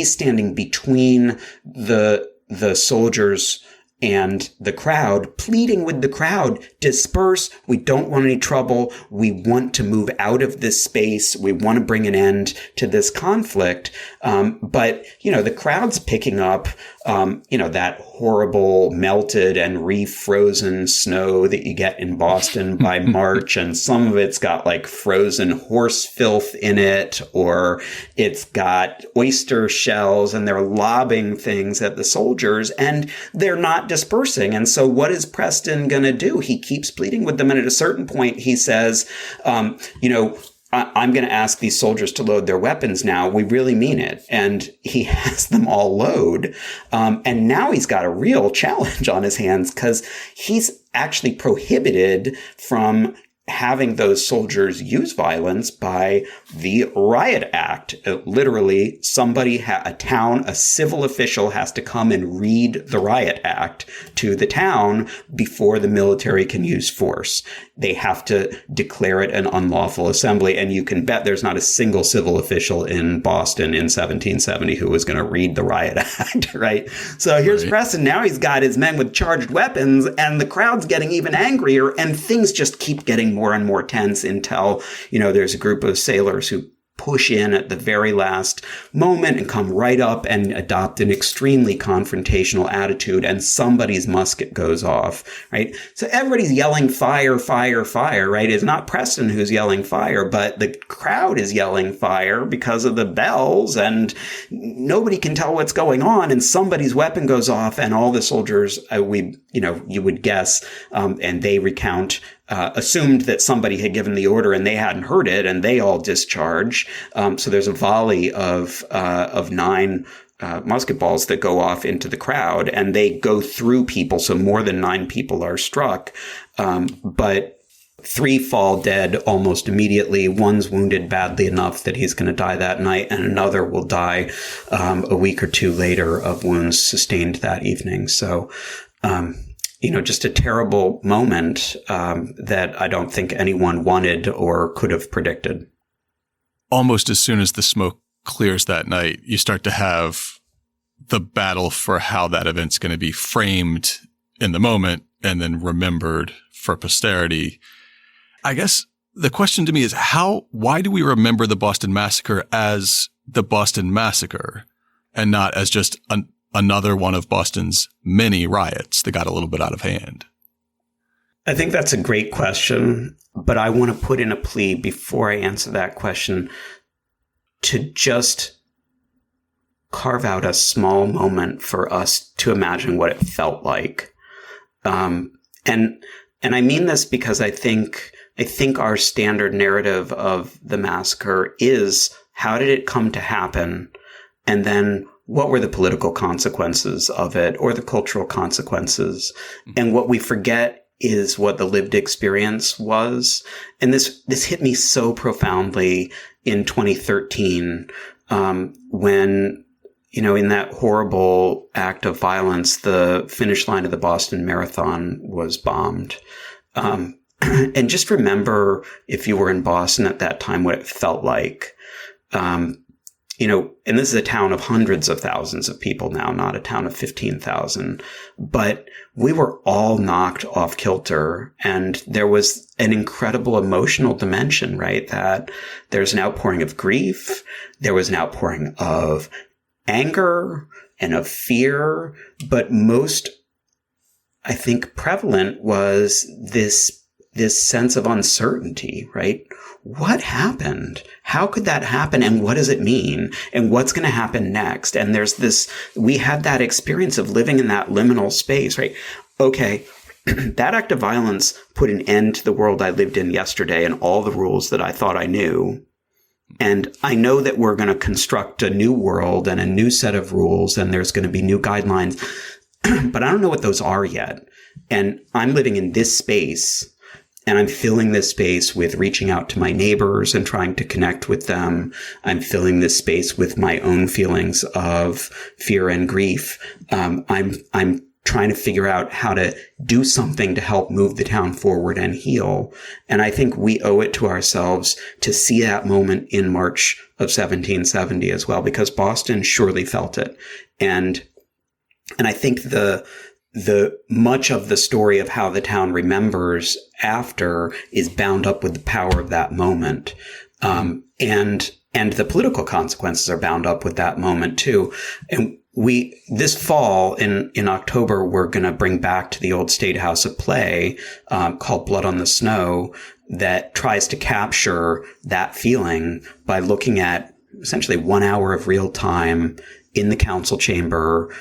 standing between the soldiers and the crowd, pleading with the crowd, disperse. We don't want any trouble. We want to move out of this space. We want to bring an end to this conflict. But, the crowd's picking up, that horrible melted and refrozen snow that you get in Boston by March. And some of it's got like frozen horse filth in it, or it's got oyster shells, and they're lobbing things at the soldiers and they're not dispersing. And so what is Preston going to do? He keeps pleading with them. And at a certain point, he says, I'm going to ask these soldiers to load their weapons now. We really mean it. And he has them all load. And now he's got a real challenge on his hands because he's actually prohibited from having those soldiers use violence by the Riot Act. Literally, a civil official has to come and read the Riot Act to the town before the military can use force. They have to declare it an unlawful assembly. And you can bet there's not a single civil official in Boston in 1770 who was going to read the Riot Act, right? So here's Preston. Now he's got his men with charged weapons, and the crowd's getting even angrier, and things just keep getting more and more tense until, there's a group of sailors who push in at the very last moment and come right up and adopt an extremely confrontational attitude, and somebody's musket goes off, right? So everybody's yelling fire, fire, fire, right? It's not Preston who's yelling fire, but the crowd is yelling fire because of the bells, and nobody can tell what's going on, and somebody's weapon goes off, and all the soldiers, you would guess, and they recount, assumed that somebody had given the order and they hadn't heard it, and they all discharge. So there's a volley of 9 musket balls that go off into the crowd, and they go through people. So more than 9 people are struck. But 3 fall dead almost immediately. One's wounded badly enough that he's going to die that night, and another will die a week or 2 later of wounds sustained that evening. So, just a terrible moment that I don't think anyone wanted or could have predicted. Almost as soon as the smoke clears that night, you start to have the battle for how that event's going to be framed in the moment and then remembered for posterity. I guess the question to me is why do we remember the Boston Massacre as the Boston Massacre and not as just another one of Boston's many riots that got a little bit out of hand? I think that's a great question, but I want to put in a plea before I answer that question to just carve out a small moment for us to imagine what it felt like. And I mean this because I think our standard narrative of the massacre is, how did it come to happen? And then what were the political consequences of it, or the cultural consequences? And what we forget is what the lived experience was. And this hit me so profoundly in 2013, when, in that horrible act of violence, the finish line of the Boston Marathon was bombed. And just remember, if you were in Boston at that time, what it felt like. And this is a town of hundreds of thousands of people now, not a town of 15,000. But we were all knocked off kilter. And there was an incredible emotional dimension, right? That there's an outpouring of grief. There was an outpouring of anger and of fear. But most, I think, prevalent was this sense of uncertainty, right? What happened? How could that happen? And what does it mean? And what's going to happen next? And we had that experience of living in that liminal space, right? Okay, that act of violence put an end to the world I lived in yesterday and all the rules that I thought I knew. And I know that we're going to construct a new world and a new set of rules, and there's going to be new guidelines, but I don't know what those are yet. And I'm living in this space, and I'm filling this space with reaching out to my neighbors and trying to connect with them. I'm filling this space with my own feelings of fear and grief. I'm trying to figure out how to do something to help move the town forward and heal. And I think we owe it to ourselves to see that moment in March of 1770 as well, because Boston surely felt it. And I think the much of the story of how the town remembers after is bound up with the power of that moment. And the political consequences are bound up with that moment too. And this fall in October, we're going to bring back to the old State House a play, called Blood on the Snow, that tries to capture that feeling by looking at essentially 1 hour of real time in the council chamber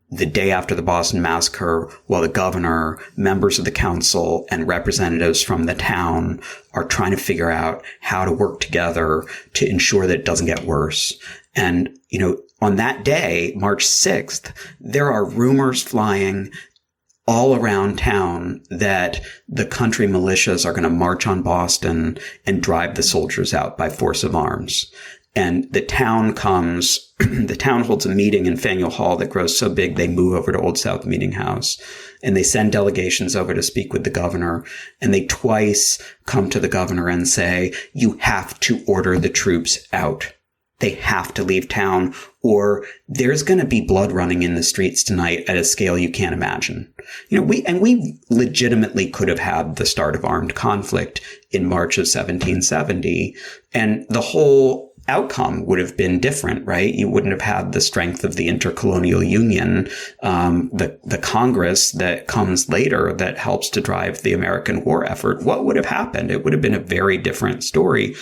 the day after the Boston Massacre, while the governor, members of the council, and representatives from the town are trying to figure out how to work together to ensure that it doesn't get worse. And, on that day, March 6th, there are rumors flying all around town that the country militias are going to march on Boston and drive the soldiers out by force of arms. And the town holds a meeting in Faneuil Hall that grows so big they move over to Old South Meeting House. And they send delegations over to speak with the governor. And they twice come to the governor and say, you have to order the troops out. They have to leave town, or there's going to be blood running in the streets tonight at a scale you can't imagine. We legitimately could have had the start of armed conflict in March of 1770, and the whole outcome would have been different, right? You wouldn't have had the strength of the Intercolonial Union, the Congress that comes later that helps to drive the American war effort. What would have happened? It would have been a very different story.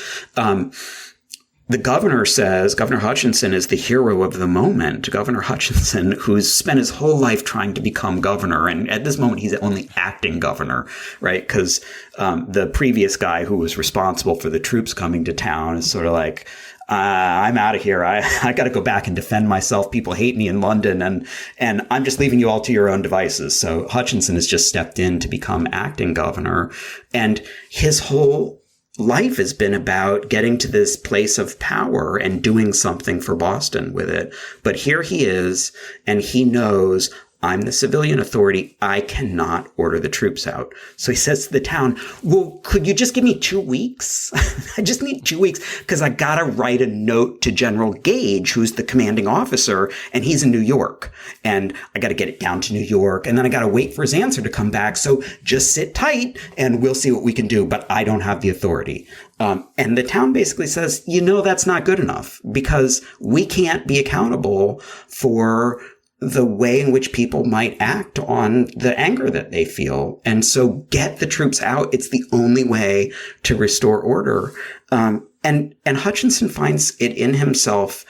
The governor says Governor Hutchinson is the hero of the moment. Governor Hutchinson, who's spent his whole life trying to become governor. And at this moment, he's only acting governor, right? Because the previous guy who was responsible for the troops coming to town is sort of like, I'm out of here. I got to go back and defend myself. People hate me in London, and I'm just leaving you all to your own devices. So Hutchinson has just stepped in to become acting governor. And his whole life has been about getting to this place of power and doing something for Boston with it. But here he is, and he knows, I'm the civilian authority. I cannot order the troops out. So he says to the town, well, could you just give me 2 weeks? I just need 2 weeks because I got to write a note to General Gage, who's the commanding officer, and he's in New York. And I got to get it down to New York. And then I got to wait for his answer to come back. So just sit tight and we'll see what we can do. But I don't have the authority. And the town basically says, that's not good enough because we can't be accountable for the way in which people might act on the anger that they feel. And so get the troops out. It's the only way to restore order. And Hutchinson finds it in himself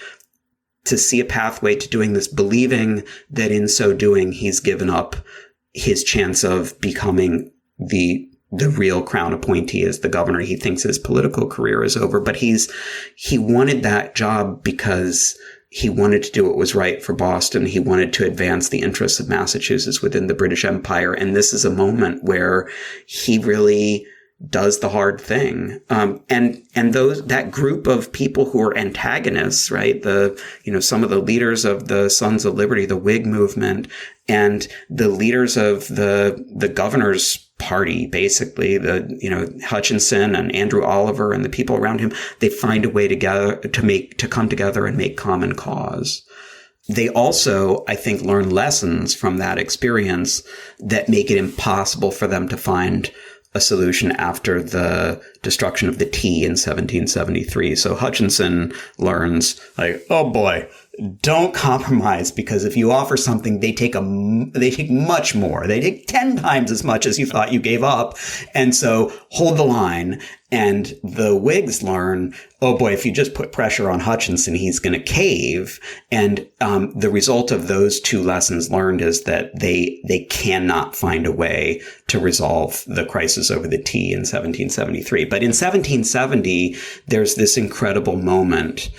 to see a pathway to doing this, believing that in so doing, he's given up his chance of becoming the real crown appointee as the governor. He thinks his political career is over, but he wanted that job because he wanted to do what was right for Boston. He wanted to advance the interests of Massachusetts within the British Empire. And this is a moment where he really does the hard thing. And that group of people who are antagonists, right? Some of the leaders of the Sons of Liberty, the Whig movement, and the leaders of the governor's party, basically, Hutchinson and Andrew Oliver and the people around him, they find a way together to come together and make common cause. They also, I think, learn lessons from that experience that make it impossible for them to find a solution after the destruction of the tea in 1773. So Hutchinson learns, oh boy, don't compromise, because if you offer something, they take much more. They take 10 times as much as you thought you gave up. And so hold the line. And the Whigs learn, oh boy, if you just put pressure on Hutchinson, he's going to cave. And the result of those two lessons learned is that they cannot find a way to resolve the crisis over the tea in 1773. But in 1770, there's this incredible moment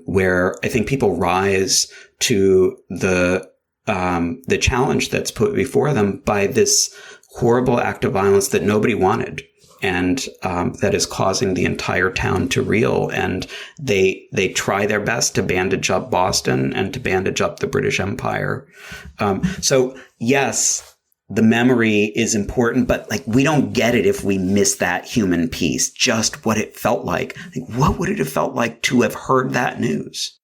where I think people rise to the the challenge that's put before them by this horrible act of violence that nobody wanted, and that is causing the entire town to reel. And they try their best to bandage up Boston and to bandage up the British Empire. So yes, the memory is important, but like, we don't get it if we miss that human piece, just what it felt like. What would it have felt like to have heard that news?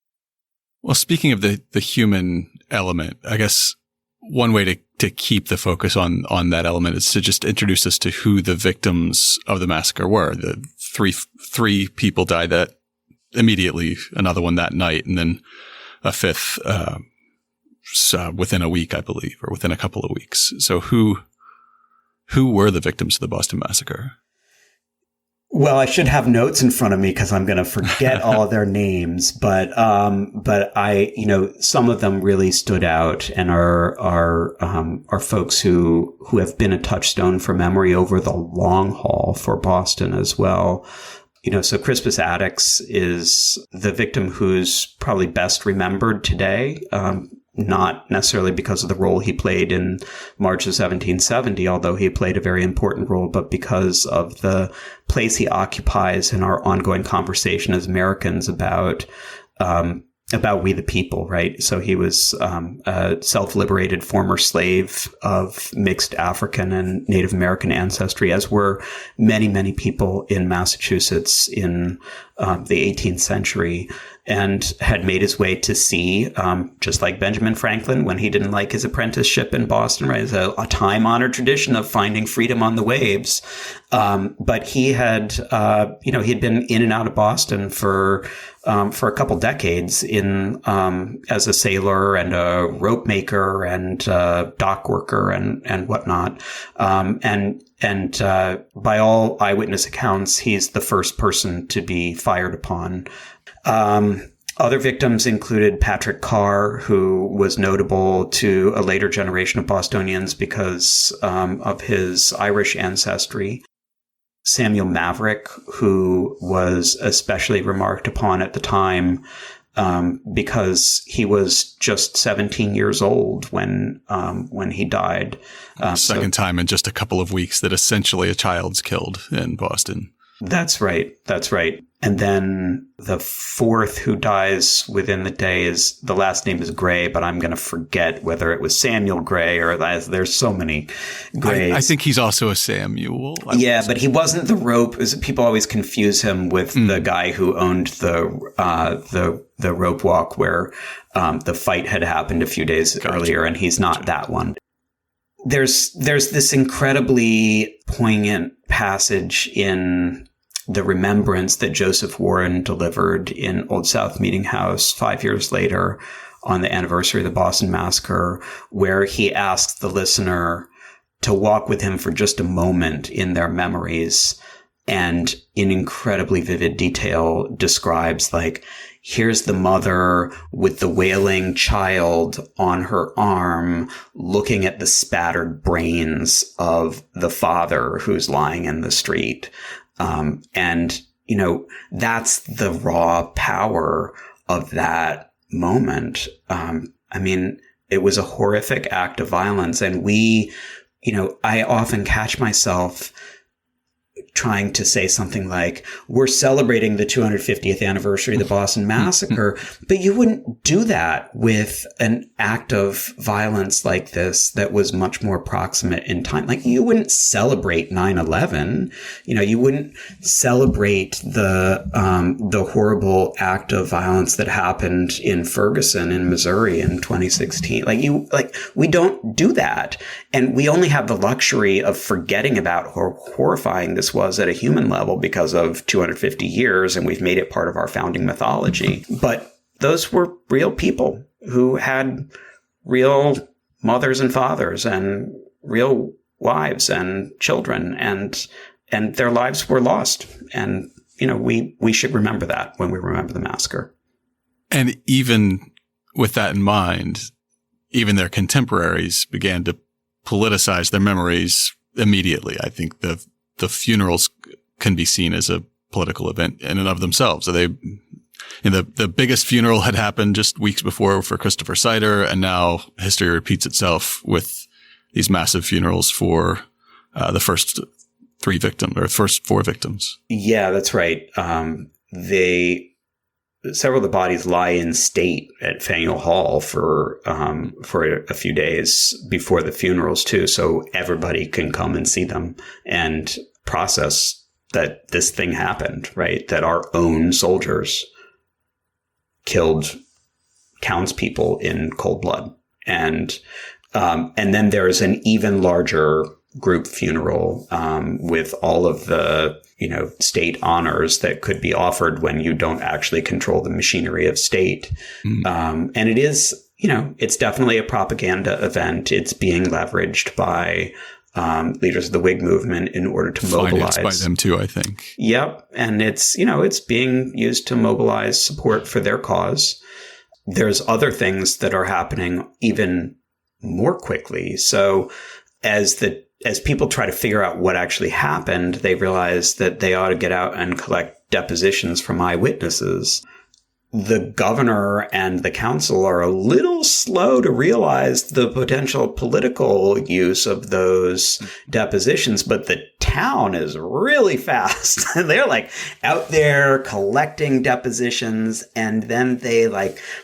Well, speaking of the human element, I guess one way to keep the focus on that element is to just introduce us to who the victims of the massacre were. The three people died that immediately, another one that night, and then a fifth within a week, I believe, or within a couple of weeks. So who were the victims of the Boston Massacre? Well, I should have notes in front of me because I'm going to forget all of their names, but I, some of them really stood out and are folks who have been a touchstone for memory over the long haul for Boston as well. So Crispus Attucks is the victim who's probably best remembered today. Not necessarily because of the role he played in March of 1770, although he played a very important role, but because of the place he occupies in our ongoing conversation as Americans about we the people, right? So he was a self-liberated former slave of mixed African and Native American ancestry, as were many, many people in Massachusetts in the 18th century, and had made his way to sea, just like Benjamin Franklin when he didn't like his apprenticeship in Boston, right? It's a time-honored tradition of finding freedom on the waves. But he had, he'd been in and out of Boston for a couple decades as a sailor and a rope maker and dock worker and whatnot. And by all eyewitness accounts, he's the first person to be fired upon. Other victims included Patrick Carr, who was notable to a later generation of Bostonians because of his Irish ancestry. Samuel Maverick, who was especially remarked upon at the time because he was just 17 years old when he died. Second time in just a couple of weeks that essentially a child's killed in Boston. That's right. And then the fourth who dies within the day the last name is Gray, but I'm going to forget whether it was Samuel Gray or there's so many Grays. I think he's also a Samuel. But he wasn't the rope. People always confuse him with the guy who owned the rope walk where the fight had happened a few days earlier, and he's not that one. There's this incredibly poignant passage in the remembrance that Joseph Warren delivered in Old South Meeting House 5 years later on the anniversary of the Boston Massacre, where he asks the listener to walk with him for just a moment in their memories, and in incredibly vivid detail describes, like, here's the mother with the wailing child on her arm, looking at the spattered brains of the father who's lying in the street. That's the raw power of that moment. It was a horrific act of violence. And I often catch myself trying to say something like, we're celebrating the 250th anniversary of the Boston Massacre, but you wouldn't do that with an act of violence like this that was much more proximate in time. Like, you wouldn't celebrate 9/11. You wouldn't celebrate the horrible act of violence that happened in Ferguson in Missouri in 2016. We don't do that. And we only have the luxury of forgetting about how horrifying this was at a human level because of 250 years, and we've made it part of our founding mythology. But those were real people who had real mothers and fathers and real wives and children, and their lives were lost. And, we should remember that when we remember the massacre. And even with that in mind, even their contemporaries began to politicize their memories immediately. I think the funerals can be seen as a political event in and of themselves. So And the biggest funeral had happened just weeks before for Christopher Sider, and now history repeats itself with these massive funerals for the first first 4 victims. Yeah, that's right. Several of the bodies lie in state at Faneuil Hall for a few days before the funerals too, so everybody can come and see them and process that this thing happened, right? That our own soldiers killed townspeople in cold blood, and then there's an even larger group funeral with all of the state honors that could be offered when you don't actually control the machinery of state. And it is, it's definitely a propaganda event. It's being leveraged by leaders of the Whig movement in order to mobilize. Financed by them too, I think. Yep. And it's being used to mobilize support for their cause. There's other things that are happening even more quickly. So as people try to figure out what actually happened, they realize that they ought to get out and collect depositions from eyewitnesses. The governor and the council are a little slow to realize the potential political use of those depositions, but the town is really fast. They're like out there collecting depositions, and then they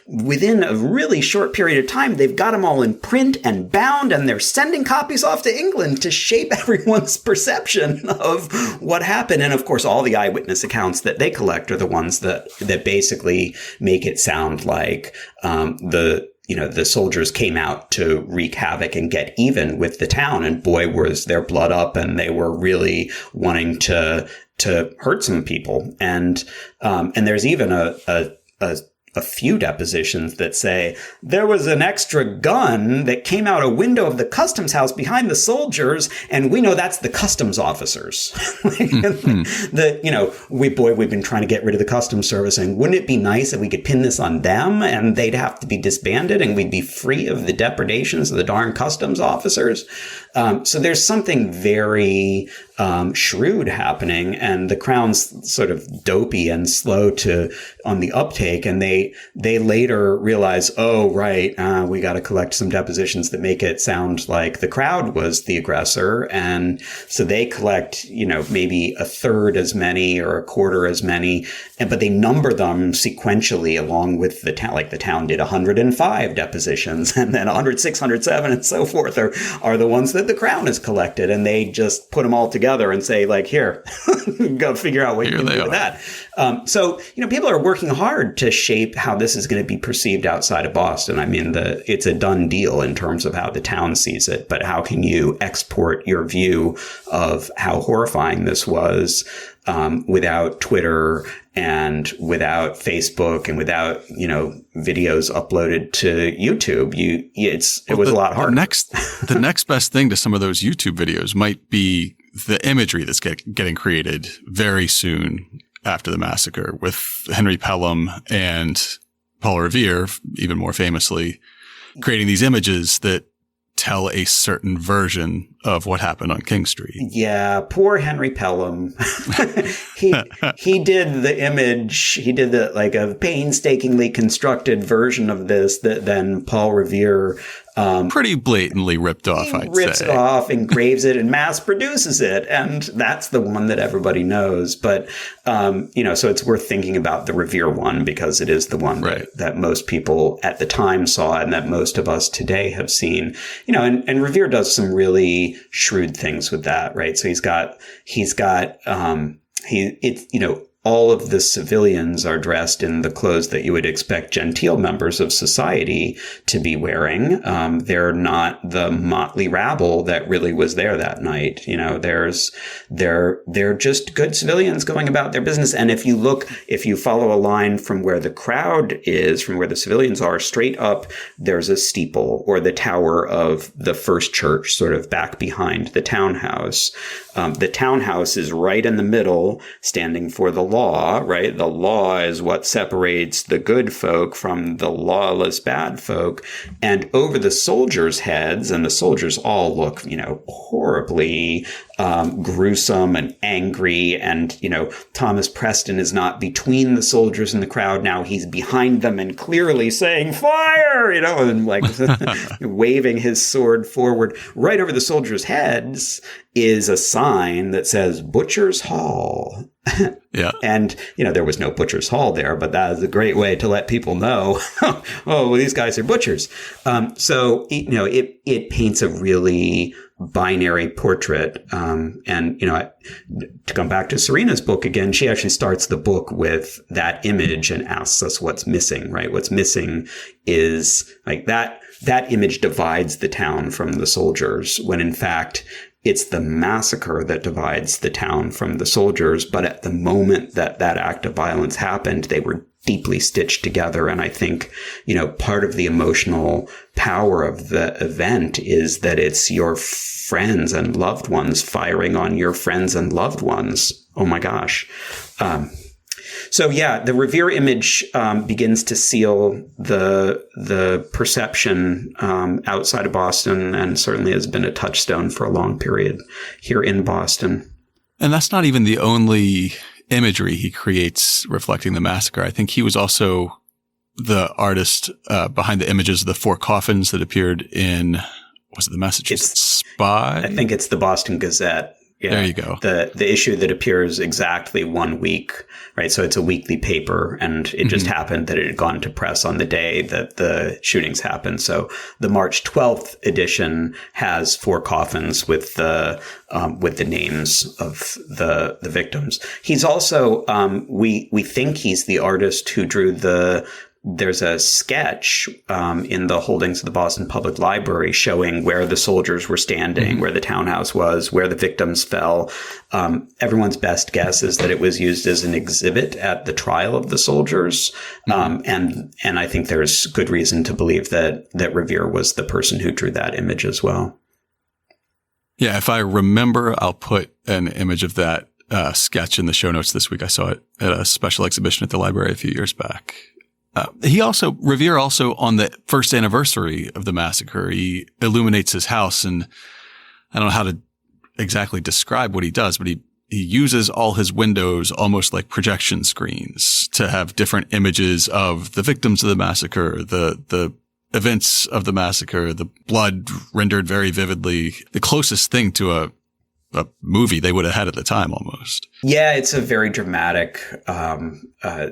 within a really short period of time, they've got them all in print and bound, and they're sending copies off to England to shape everyone's perception of what happened. And of course, all the eyewitness accounts that they collect are the ones that basically make it sound like the soldiers came out to wreak havoc and get even with the town. And boy, was their blood up, and they were really wanting to hurt some people. And there's even a few depositions that say there was an extra gun that came out a window of the customs house behind the soldiers, and we know that's the customs officers. We've been trying to get rid of the customs service, and wouldn't it be nice if we could pin this on them and they'd have to be disbanded and we'd be free of the depredations of the darn customs officers? So there's something very shrewd happening, and the Crown's sort of dopey and slow on the uptake, and they later realize, oh, right, we got to collect some depositions that make it sound like the crowd was the aggressor. And so they collect, maybe a third as many or a quarter as many, but they number them sequentially along with the town. Like the town did 105 depositions, and then 106, 107, and so forth are the ones that the Crown has collected, and they just put them all together and say, here, go figure out what you can do with that. So people are working hard to shape how this is going to be perceived outside of Boston. I mean, it's a done deal in terms of how the town sees it, but how can you export your view of how horrifying this was without Twitter and without Facebook and without, videos uploaded to YouTube? It was a lot harder. The next best thing to some of those YouTube videos might be the imagery that's getting created very soon after the massacre, with Henry Pelham and Paul Revere, even more famously, creating these images that tell a certain version of what happened on King Street. Yeah, poor Henry Pelham. he did the image. He did a painstakingly constructed version of this that then Paul Revere pretty blatantly ripped off, I'd say. Rips it off, engraves it, and mass produces it. And that's the one that everybody knows. But, so it's worth thinking about the Revere one, because it is the one that most people at the time saw and that most of us today have seen. And Revere does some really shrewd things with that, right? So all of the civilians are dressed in the clothes that you would expect genteel members of society to be wearing. They're not the motley rabble that really was there that night. They're just good civilians going about their business. And if you follow a line from where the crowd is, from where the civilians are, straight up, there's a steeple or the tower of the first church, sort of back behind the townhouse. The townhouse is right in the middle, standing for the law, right? The law is what separates the good folk from the lawless bad folk. And over the soldiers' heads, and the soldiers all look, horribly gruesome and angry. And, Thomas Preston is not between the soldiers and the crowd. Now he's behind them and clearly saying, fire, and like waving his sword forward. Right over the soldiers' heads is a sign that says Butcher's Hall. Yeah. And, there was no Butcher's Hall there, but that is a great way to let people know, oh, well, these guys are butchers. So, it paints a really binary portrait. To come back to Serena's book again, she actually starts the book with that image and asks us what's missing, right? What's missing is like that image divides the town from the soldiers, when in fact, it's the massacre that divides the town from the soldiers. But at the moment that act of violence happened, they were deeply stitched together. And I think, part of the emotional power of the event is that it's your friends and loved ones firing on your friends and loved ones. Oh my gosh. The Revere image begins to seal the perception outside of Boston, and certainly has been a touchstone for a long period here in Boston. And that's not even the only imagery he creates reflecting the massacre. I think he was also the artist behind the images of the 4 coffins that appeared in, was it the Massachusetts Spy? I think it's the Boston Gazette. Yeah, there you go. The issue that appears exactly 1 week, right? So it's a weekly paper, and it just happened that it had gone to press on the day that the shootings happened. So the March 12th edition has 4 coffins with the names of the victims. He's also we think he's the artist who drew there's a sketch in the holdings of the Boston Public Library showing where the soldiers were standing, where the townhouse was, where the victims fell. Everyone's best guess is that it was used as an exhibit at the trial of the soldiers. And I think there's good reason to believe that Revere was the person who drew that image as well. Yeah, if I remember, I'll put an image of that sketch in the show notes this week. I saw it at a special exhibition at the library a few years back. Revere also, on the first anniversary of the massacre, he illuminates his house, and I don't know how to exactly describe what he does, but he uses all his windows almost like projection screens to have different images of the victims of the massacre, the events of the massacre, the blood rendered very vividly, the closest thing to a movie they would have had at the time almost. Yeah, it's a very dramatic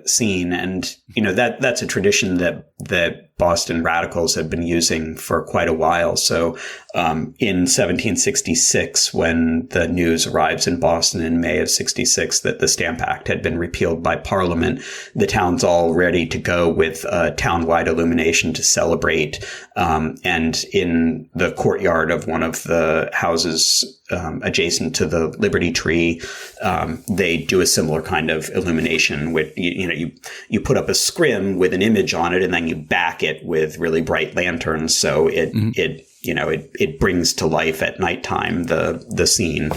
scene. And, that's a tradition that Boston radicals have been using for quite a while. So in 1766, when the news arrives in Boston in May of 66 that the Stamp Act had been repealed by Parliament, the town's all ready to go with a town-wide illumination to celebrate. And in the courtyard of one of the houses adjacent to the Liberty Tree, they do a similar kind of illumination with, you put up a scrim with an image on it, and then you back it with really bright lanterns. So it brings to life at nighttime the scene.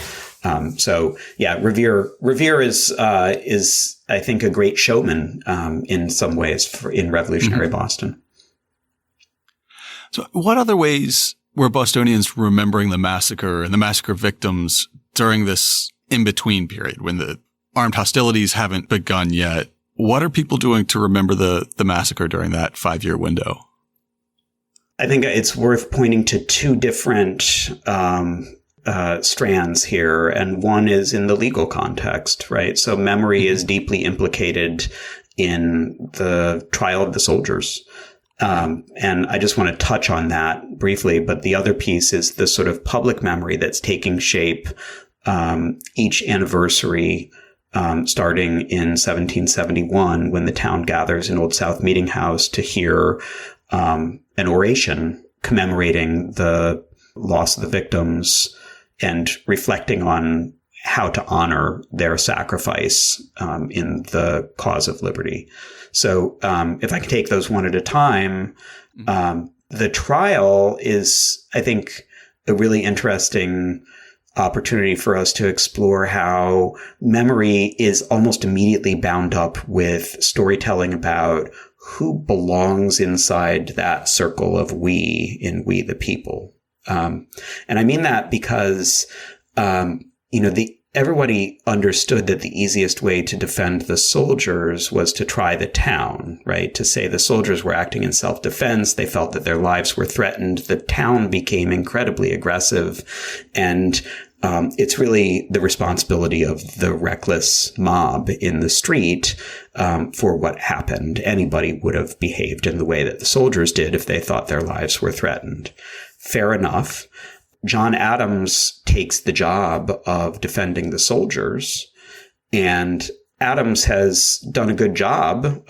Revere is I think a great showman in some ways in revolutionary Boston. So what other ways were Bostonians remembering the massacre and the massacre victims during this in-between period when the armed hostilities haven't begun yet? What are people doing to remember the massacre during that 5-year window? I think it's worth pointing to 2 different strands here. And one is in the legal context, right? So memory is deeply implicated in the trial of the soldiers. And I just want to touch on that briefly. But the other piece is the sort of public memory that's taking shape each anniversary, starting in 1771, when the town gathers in Old South Meeting House to hear an oration commemorating the loss of the victims and reflecting on how to honor their sacrifice in the cause of liberty. So if I can take those one at a time, the trial is, I think, a really interesting opportunity for us to explore how memory is almost immediately bound up with storytelling about who belongs inside that circle of we in We the People. And I mean that because everybody understood that the easiest way to defend the soldiers was to try the town, right? To say the soldiers were acting in self-defense. They felt that their lives were threatened. The town became incredibly aggressive. And it's really the responsibility of the reckless mob in the street for what happened. Anybody would have behaved in the way that the soldiers did if they thought their lives were threatened. Fair enough. John Adams takes the job of defending the soldiers, and Adams has done a good job,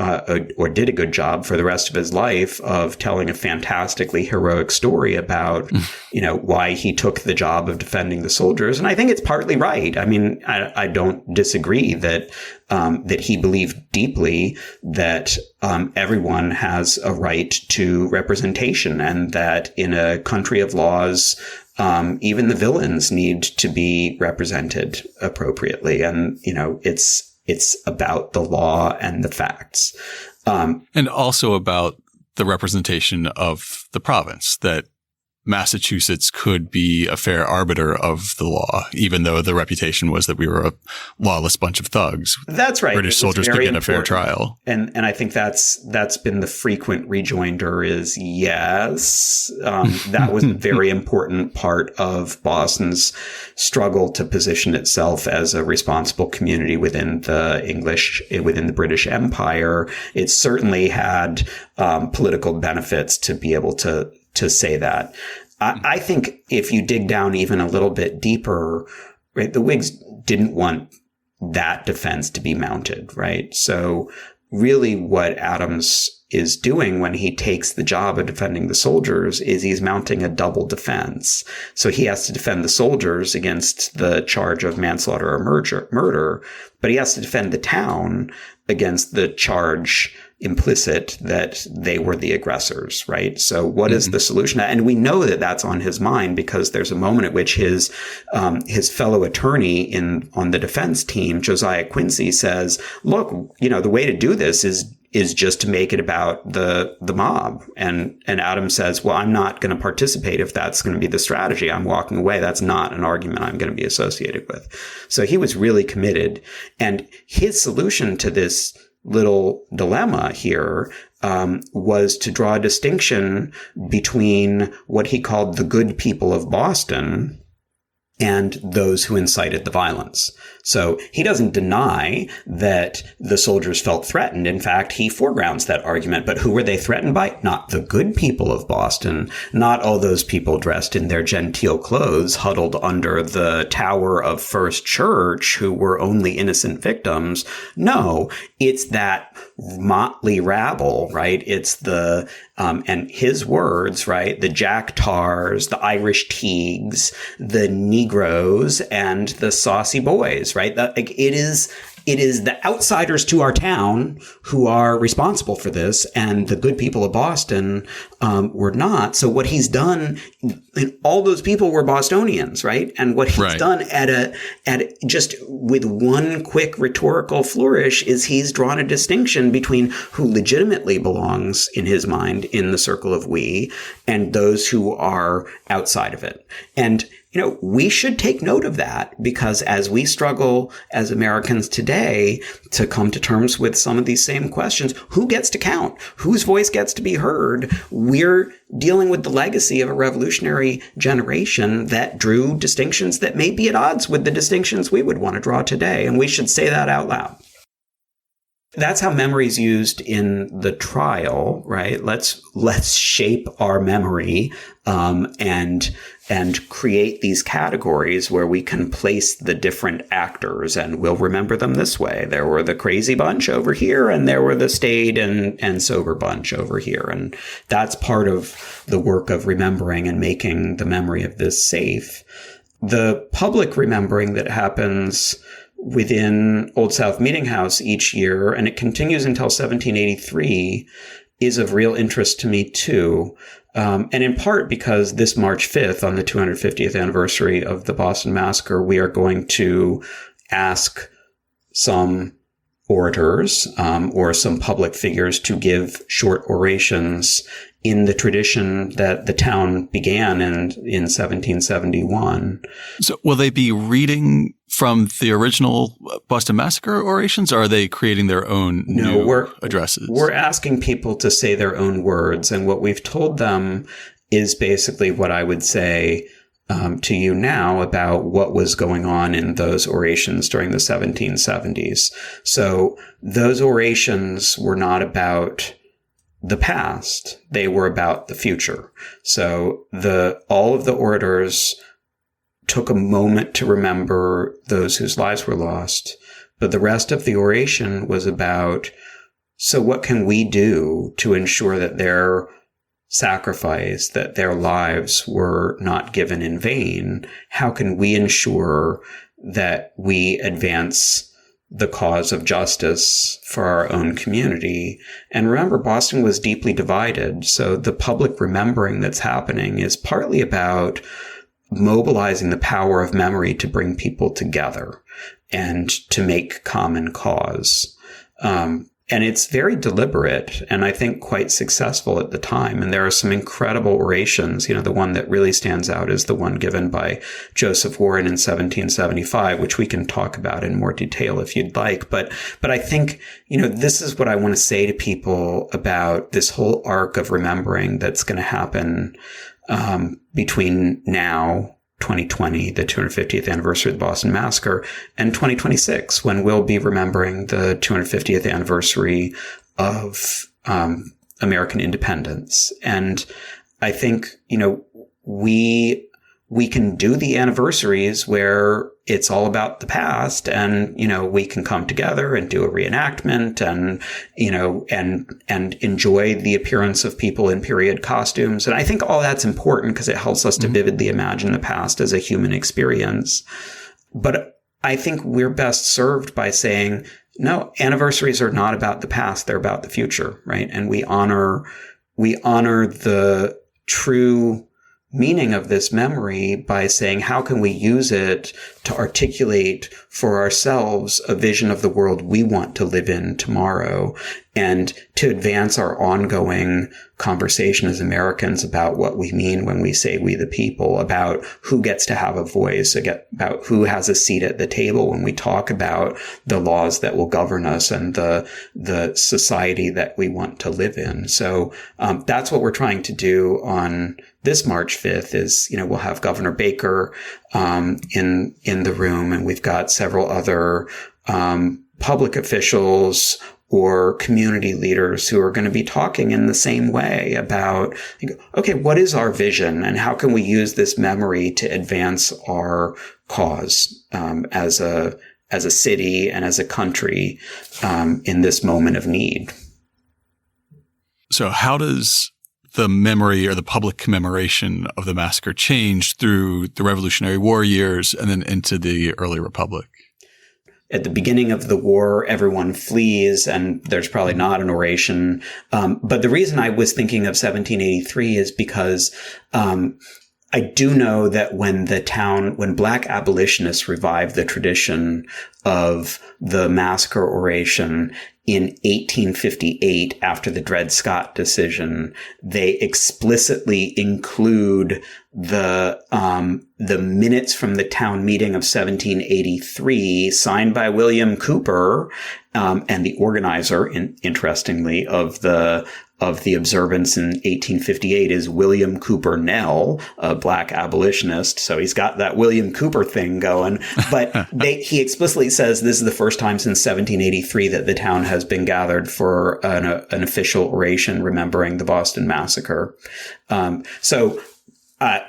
or did a good job for the rest of his life of telling a fantastically heroic story about, why he took the job of defending the soldiers. And I think it's partly right. I mean, I don't disagree that he believed deeply that everyone has a right to representation, and that in a country of laws, even the villains need to be represented appropriately. And, it's about the law and the facts. And also about the representation of the province, that Massachusetts could be a fair arbiter of the law, even though the reputation was that we were a lawless bunch of thugs. That's right. British soldiers could get a fair trial. And I think that's been the frequent rejoinder is yes. That was a very important part of Boston's struggle to position itself as a responsible community within the British Empire. It certainly had political benefits to be able to say that. I think if you dig down even a little bit deeper, right, the Whigs didn't want that defense to be mounted, right? So really what Adams is doing when he takes the job of defending the soldiers is he's mounting a double defense. So he has to defend the soldiers against the charge of manslaughter or murder, but he has to defend the town against the charge implicit that they were the aggressors, right? So what is the solution? And we know that that's on his mind because there's a moment at which his fellow attorney on the defense team, Josiah Quincy, says, look, the way to do this is just to make it about the mob. And Adams says, well, I'm not going to participate if that's going to be the strategy. I'm walking away. That's not an argument I'm going to be associated with. So he was really committed. And his solution to this little dilemma here was to draw a distinction between what he called the good people of Boston and those who incited the violence. So he doesn't deny that the soldiers felt threatened. In fact, he foregrounds that argument. But who were they threatened by? Not the good people of Boston, not all those people dressed in their genteel clothes huddled under the tower of First Church who were only innocent victims. No, it's that motley rabble, right? It's the, and his words, right? The Jack Tars, the Irish Teagues, the Negroes, and the saucy boys, right? It is the outsiders to our town who are responsible for this, and the good people of Boston were not. So what he's done, and all those people were Bostonians, right? And what he's done at just with one quick rhetorical flourish is he's drawn a distinction between who legitimately belongs in his mind in the circle of we and those who are outside of it. And we should take note of that because as we struggle as Americans today to come to terms with some of these same questions, who gets to count? Whose voice gets to be heard? We're dealing with the legacy of a revolutionary generation that drew distinctions that may be at odds with the distinctions we would want to draw today. And we should say that out loud. That's how memory is used in the trial, right? Let's shape our memory and create these categories where we can place the different actors, and we'll remember them this way. There were the crazy bunch over here, and there were the staid and sober bunch over here. And that's part of the work of remembering and making the memory of this safe. The public remembering that happens within Old South Meeting House each year, and it continues until 1783, is of real interest to me too. And in part because this March 5th, on the 250th anniversary of the Boston Massacre, we are going to ask some orators or some public figures to give short orations in the tradition that the town began in 1771. So will they be reading from the original Boston Massacre orations, or are they creating their own new addresses? We're asking people to say their own words. And what we've told them is basically what I would say to you now about what was going on in those orations during the 1770s. So those orations were not about the past. They were about the future. So all of the orators took a moment to remember those whose lives were lost. But the rest of the oration was about, so what can we do to ensure that their sacrifice, that their lives were not given in vain? How can we ensure that we advance the cause of justice for our own community? And remember, Boston was deeply divided. So the public remembering that's happening is partly about mobilizing the power of memory to bring people together and to make common cause. And it's very deliberate and I think quite successful at the time. And there are some incredible orations. The one that really stands out is the one given by Joseph Warren in 1775, which we can talk about in more detail if you'd like. But I think, this is what I want to say to people about this whole arc of remembering that's going to happen between now, 2020, the 250th anniversary of the Boston Massacre, and 2026, when we'll be remembering the 250th anniversary of American independence. And I think, we can do the anniversaries where it's all about the past and, we can come together and do a reenactment and, and enjoy the appearance of people in period costumes. And I think all that's important because it helps us to vividly imagine the past as a human experience. But I think we're best served by saying, no, anniversaries are not about the past. They're about the future, right? And we honor the true meaning of this memory by saying, how can we use it to articulate for ourselves a vision of the world we want to live in tomorrow, and to advance our ongoing conversation as Americans about what we mean when we say we the people, about who gets to have a voice, about who has a seat at the table when we talk about the laws that will govern us and the society that we want to live in. So that's what we're trying to do on this March 5th is, we'll have Governor Baker in the room, and we've got several other public officials or community leaders who are going to be talking in the same way about, okay, what is our vision and how can we use this memory to advance our cause as a city and as a country in this moment of need. So how does the memory or the public commemoration of the massacre changed through the Revolutionary War years and then into the early Republic? At the beginning of the war, everyone flees, and there's probably not an oration. But the reason I was thinking of 1783 is because I do know that when Black abolitionists revived the tradition of the massacre oration in 1858, after the Dred Scott decision, they explicitly include the minutes from the town meeting of 1783, signed by William Cooper, and the organizer, interestingly, of the observance in 1858 is William Cooper Nell, a Black abolitionist. So he's got that William Cooper thing going. But he explicitly says this is the first time since 1783 that the town has been gathered for an official oration remembering the Boston Massacre.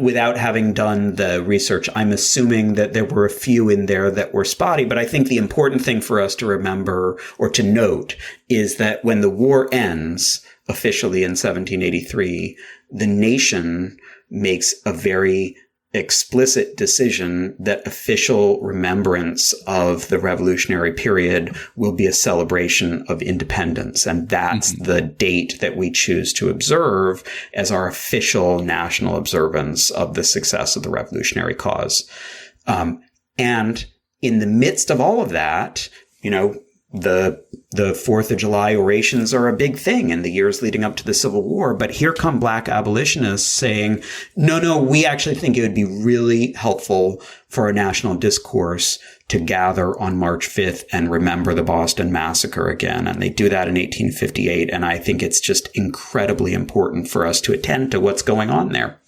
Without having done the research, I'm assuming that there were a few in there that were spotty. But I think the important thing for us to remember or to note is that when the war ends officially in 1783, the nation makes a very explicit decision that official remembrance of the revolutionary period will be a celebration of independence. And that's the date that we choose to observe as our official national observance of the success of the revolutionary cause. And in the midst of all of that, the 4th of July orations are a big thing in the years leading up to the Civil War. But here come Black abolitionists saying, no, we actually think it would be really helpful for a national discourse to gather on March 5th and remember the Boston Massacre again. And they do that in 1858. And I think it's just incredibly important for us to attend to what's going on there.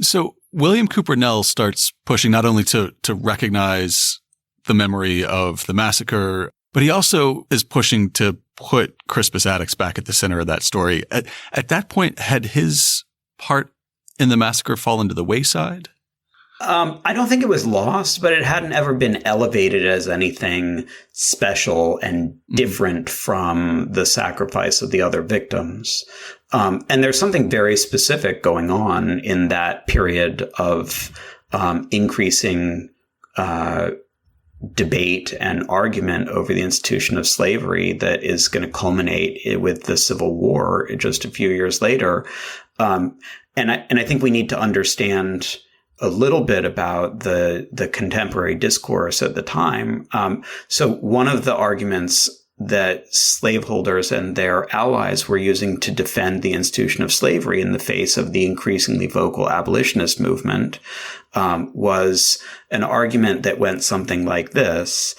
So William Cooper Nell starts pushing not only to recognize the memory of the massacre, but he also is pushing to put Crispus Attucks back at the center of that story. At that point, had his part in the massacre fallen to the wayside? I don't think it was lost, but it hadn't ever been elevated as anything special and different from the sacrifice of the other victims. And there's something very specific going on in that period of increasing debate and argument over the institution of slavery that is going to culminate with the Civil War just a few years later. And I think we need to understand a little bit about the contemporary discourse at the time. So one of the arguments that slaveholders and their allies were using to defend the institution of slavery in the face of the increasingly vocal abolitionist movement was an argument that went something like this.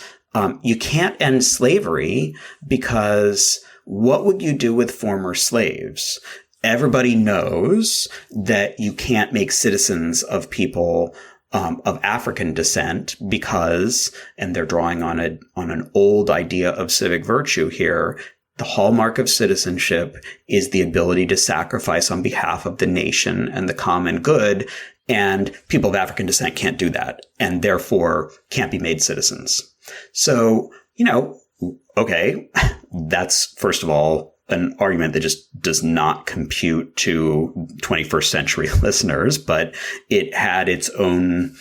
You can't end slavery because what would you do with former slaves? Everybody knows that you can't make citizens of people of African descent because, and they're drawing on an old idea of civic virtue here, the hallmark of citizenship is the ability to sacrifice on behalf of the nation and the common good. And people of African descent can't do that and therefore can't be made citizens. So, okay, that's first of all an argument that just does not compute to 21st century listeners, but it had its own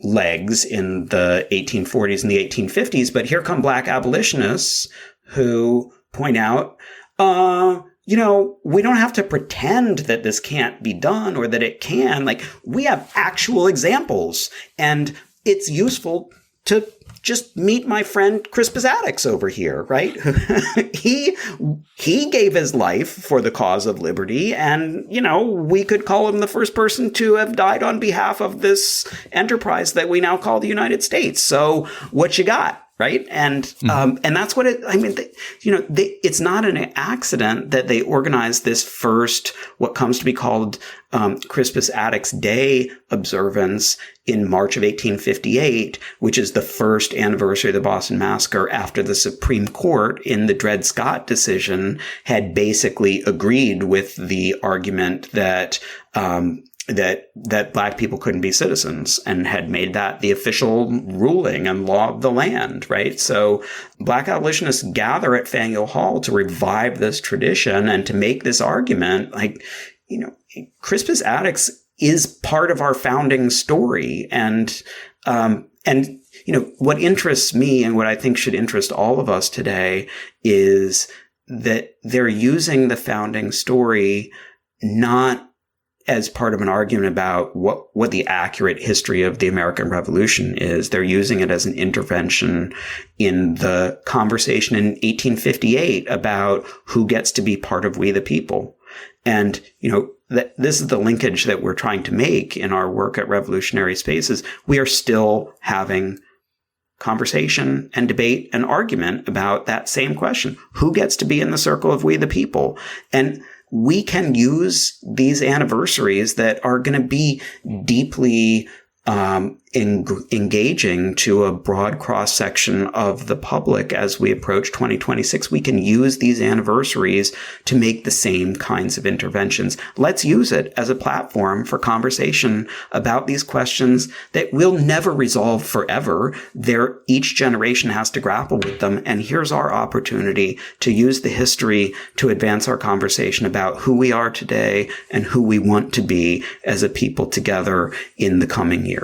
legs in the 1840s and the 1850s. But here come Black abolitionists who point out, we don't have to pretend that this can't be done or that it can. Like, we have actual examples, and it's useful to just meet my friend Crispus Attucks over here, right? He gave his life for the cause of liberty, and, we could call him the first person to have died on behalf of this enterprise that we now call the United States. So what you got? Right. And that's what it's not an accident that they organized this first, what comes to be called Crispus Attucks Day observance in March of 1858, which is the first anniversary of the Boston Massacre after the Supreme Court in the Dred Scott decision had basically agreed with the argument that that Black people couldn't be citizens and had made that the official ruling and law of the land, right? So Black abolitionists gather at Faneuil Hall to revive this tradition and to make this argument, Crispus Attucks is part of our founding story. And what interests me and what I think should interest all of us today is that they're using the founding story not as part of an argument about what the accurate history of the American Revolution is. They're using it as an intervention in the conversation in 1858 about who gets to be part of We the People. And, that this is the linkage that we're trying to make in our work at Revolutionary Spaces. We are still having conversation and debate and argument about that same question. Who gets to be in the circle of We the People? And we can use these anniversaries that are going to be deeply engaging to a broad cross-section of the public as we approach 2026. We can use these anniversaries to make the same kinds of interventions. Let's use it as a platform for conversation about these questions that we'll never resolve forever. Each generation has to grapple with them. And here's our opportunity to use the history to advance our conversation about who we are today and who we want to be as a people together in the coming years.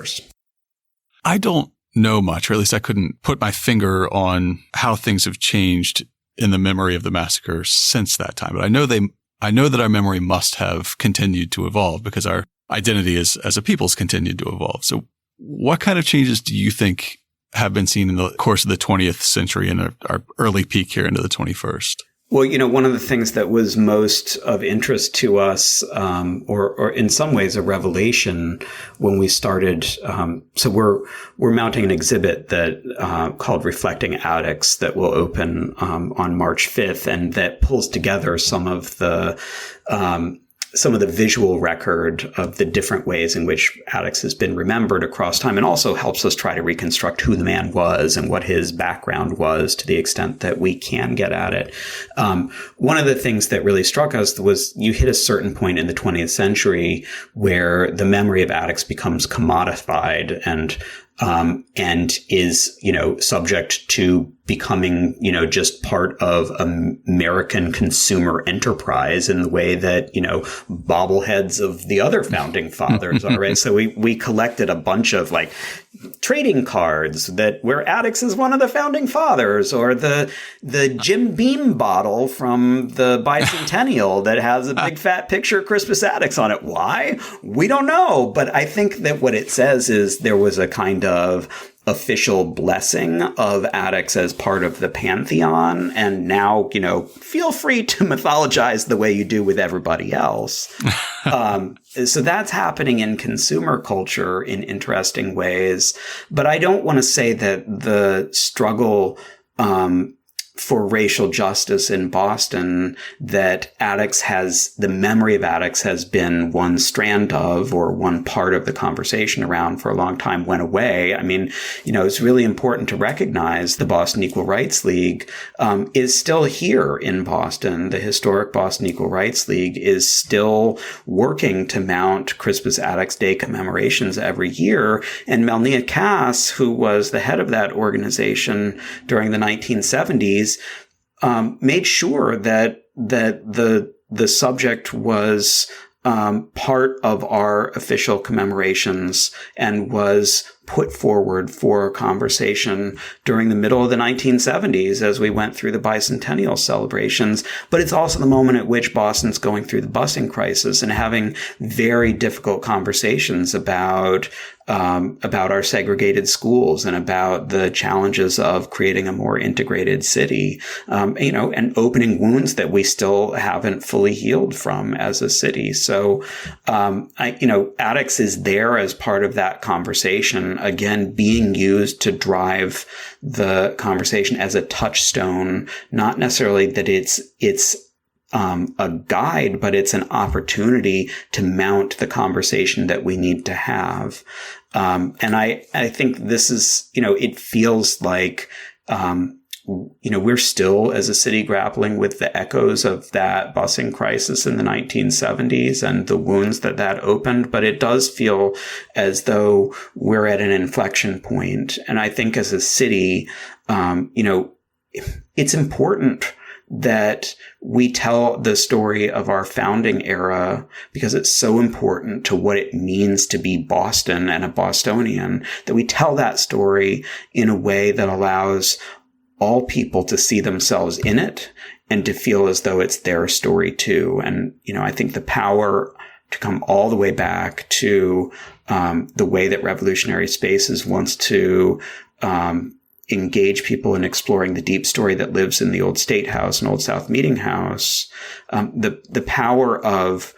I don't know much, or at least I couldn't put my finger on how things have changed in the memory of the massacre since that time. But I know that our memory must have continued to evolve because our identity as a people has continued to evolve. So what kind of changes do you think have been seen in the course of the 20th century and our early peak here into the 21st? Well, one of the things that was most of interest to us, or in some ways a revelation when we started, so we're mounting an exhibit that called Reflecting Attics that will open on March 5th, and that pulls together some of the visual record of the different ways in which Attucks has been remembered across time, and also helps us try to reconstruct who the man was and what his background was to the extent that we can get at it. One of the things that really struck us was you hit a certain point in the 20th century where the memory of Attucks becomes commodified and is, subject to becoming, just part of American consumer enterprise in the way that, bobbleheads of the other founding fathers are, right? So we collected a bunch of trading cards where Attucks is one of the founding fathers, or the Jim Beam bottle from the bicentennial that has a big fat picture of Crispus Attucks on it. Why? We don't know. But I think that what it says is there was a kind of official blessing of Attucks as part of the pantheon. And now, feel free to mythologize the way you do with everybody else. So that's happening in consumer culture in interesting ways. But I don't want to say that the struggle for racial justice in Boston, that the memory of Attucks has been one strand of, or one part of the conversation around for a long time, went away. I mean, it's really important to recognize the Boston Equal Rights League is still here in Boston. The historic Boston Equal Rights League is still working to mount Crispus Attucks Day commemorations every year. And Melnia Cass, who was the head of that organization during the 1970s, made sure that the subject was part of our official commemorations and was put forward for conversation during the middle of the 1970s as we went through the bicentennial celebrations. But it's also the moment at which Boston's going through the busing crisis and having very difficult conversations about our segregated schools and about the challenges of creating a more integrated city, and opening wounds that we still haven't fully healed from as a city. So, Attucks is there as part of that conversation, again, being used to drive the conversation as a touchstone, not necessarily that it's a guide, but it's an opportunity to mount the conversation that we need to have. And I think this is, it feels like, we're still as a city grappling with the echoes of that busing crisis in the 1970s and the wounds that opened. But it does feel as though we're at an inflection point. And I think as a city, it's important that we tell the story of our founding era because it's so important to what it means to be Boston and a Bostonian, that we tell that story in a way that allows all people to see themselves in it and to feel as though it's their story too. And, I think the power to come all the way back to the way that Revolutionary Spaces wants to engage people in exploring the deep story that lives in the Old State House and Old South Meeting House, the power of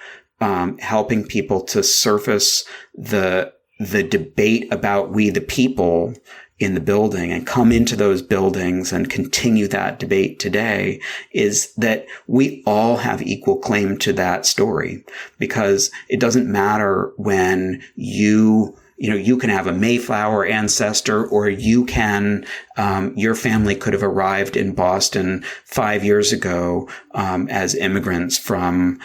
helping people to surface the debate about we the people in the building and come into those buildings and continue that debate today, is that we all have equal claim to that story, because it doesn't matter when you can have a Mayflower ancestor, or you can, your family could have arrived in Boston 5 years ago, as immigrants from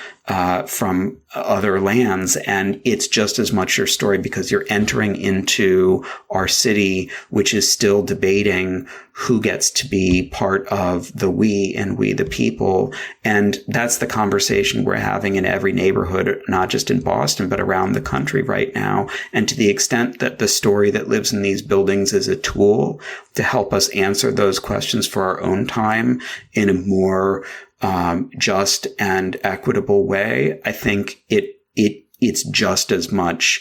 other lands. And it's just as much your story, because you're entering into our city, which is still debating who gets to be part of the we and we the people. And that's the conversation we're having in every neighborhood, not just in Boston, but around the country right now. And to the extent that the story that lives in these buildings is a tool to help us answer those questions for our own time in a more just and equitable way, I think it's just as much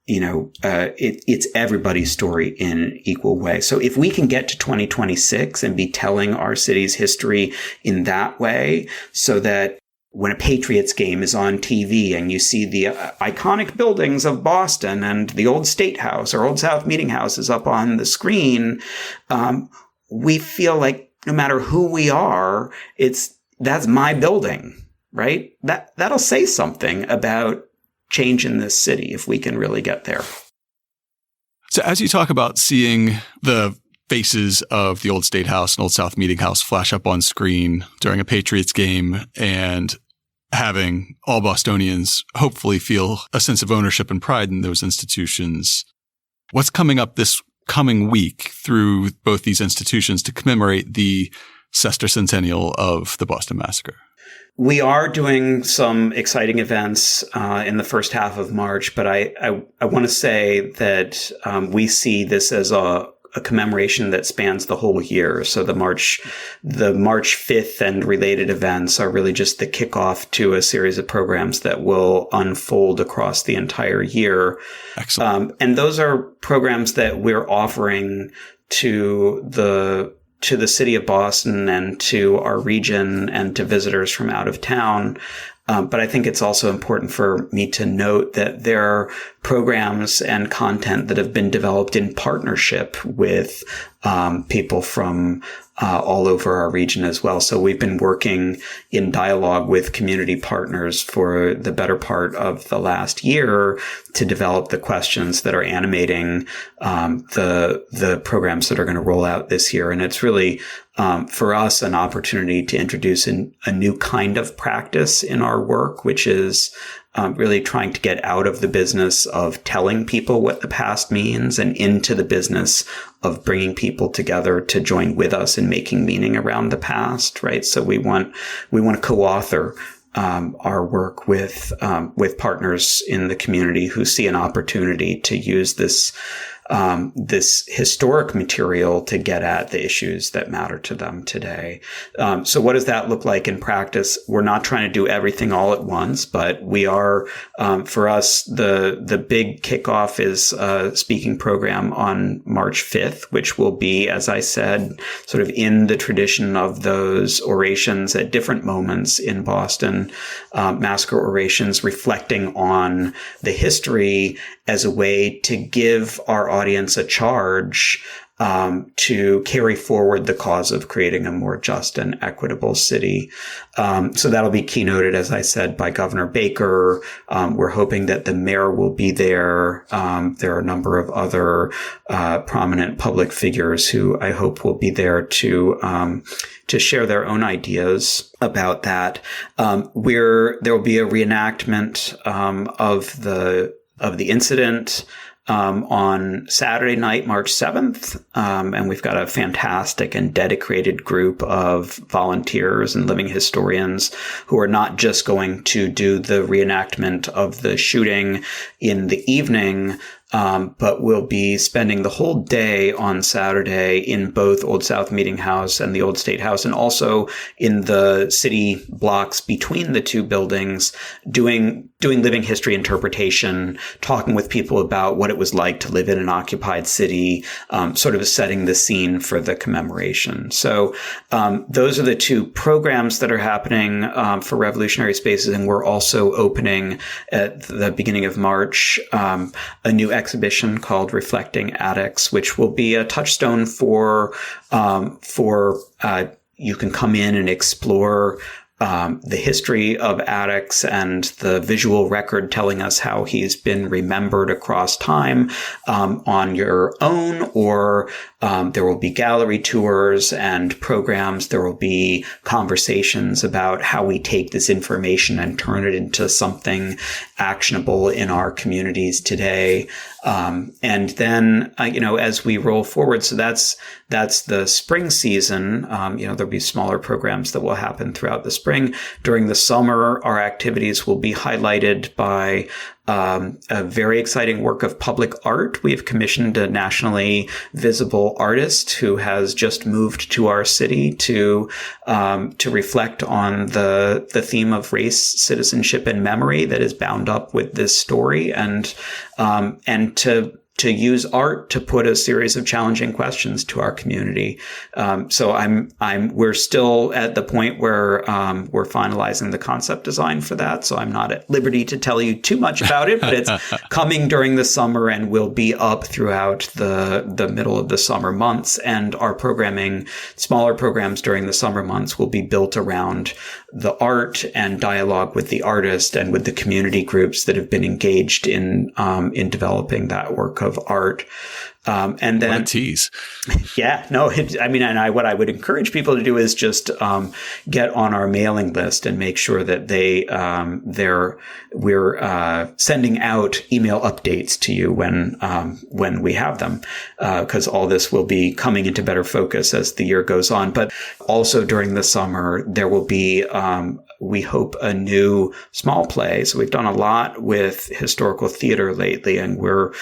it's everybody's story in an equal way. So if we can get to 2026 and be telling our city's history in that way, so that when a Patriots game is on TV and you see the iconic buildings of Boston and the old State House or Old South Meeting House is up on the screen, we feel like no matter who we are, that's my building, right? That'll say something about change in this city if we can really get there. So as you talk about seeing the faces of the old State House and Old South Meeting House flash up on screen during a Patriots game and having all Bostonians hopefully feel a sense of ownership and pride in those institutions, what's coming up this coming week through both these institutions to commemorate the sesquicentennial of the Boston Massacre? We are doing some exciting events in the first half of March, but I want to say that we see this as a commemoration that spans the whole year. So the March 5th and related events are really just the kickoff to a series of programs that will unfold across the entire year. Excellent. And those are programs that we're offering to the city of Boston and to our region and to visitors from out of town. But I think it's also important for me to note that there are programs and content that have been developed in partnership with people from all over our region as well. So we've been working in dialogue with community partners for the better part of the last year to develop the questions that are animating the programs that are going to roll out this year. And it's really for us an opportunity to introduce a new kind of practice in our work, which is really trying to get out of the business of telling people what the past means and into the business of bringing people together to join with us in making meaning around the past, right? So we want to co-author our work with partners in the community who see an opportunity to use this historic material to get at the issues that matter to them today. So what does that look like in practice? We're not trying to do everything all at once, but we are, for us, the big kickoff is a speaking program on March 5th, which will be, as I said, sort of in the tradition of those orations at different moments in Boston, massacre orations reflecting on the history as a way to give our audience a charge to carry forward the cause of creating a more just and equitable city. So that'll be keynoted, as I said, by Governor Baker. We're hoping that the mayor will be there. There are a number of other prominent public figures who I hope will be there to share their own ideas about that. There will be a reenactment of the incident on Saturday night, March 7th. And we've got a fantastic and dedicated group of volunteers and living historians who are not just going to do the reenactment of the shooting in the evening, but we'll be spending the whole day on Saturday in both Old South Meeting House and the Old State House, and also in the city blocks between the two buildings, doing living history interpretation, talking with people about what it was like to live in an occupied city, sort of setting the scene for the commemoration. So those are the two programs that are happening for Revolutionary Spaces, and we're also opening at the beginning of March a new exhibition called Reflecting Attics, which will be a touchstone for you can come in and explore the history of Attucks and the visual record telling us how he's been remembered across time on your own, or there will be gallery tours and programs. There will be conversations about how we take this information and turn it into something actionable in our communities today. And then, as we roll forward, so that's the spring season. There'll be smaller programs that will happen throughout the spring. During the summer, our activities will be highlighted by a very exciting work of public art. We've commissioned a nationally visible artist who has just moved to our city to reflect on the theme of race, citizenship, and memory that is bound up with this story, and to use art to put a series of challenging questions to our community. So we're still at the point where we're finalizing the concept design for that. So I'm not at liberty to tell you too much about it, but it's coming during the summer and will be up throughout the middle of the summer months. And our programming, smaller programs during the summer months, will be built around the art and dialogue with the artist and with the community groups that have been engaged in developing that work of art. And then, what a tease. Yeah, no, what I would encourage people to do is just get on our mailing list and make sure that we're sending out email updates to you when we have them, because all this will be coming into better focus as the year goes on. But also during the summer, there will be we hope a new small play. So we've done a lot with historical theater lately, and we're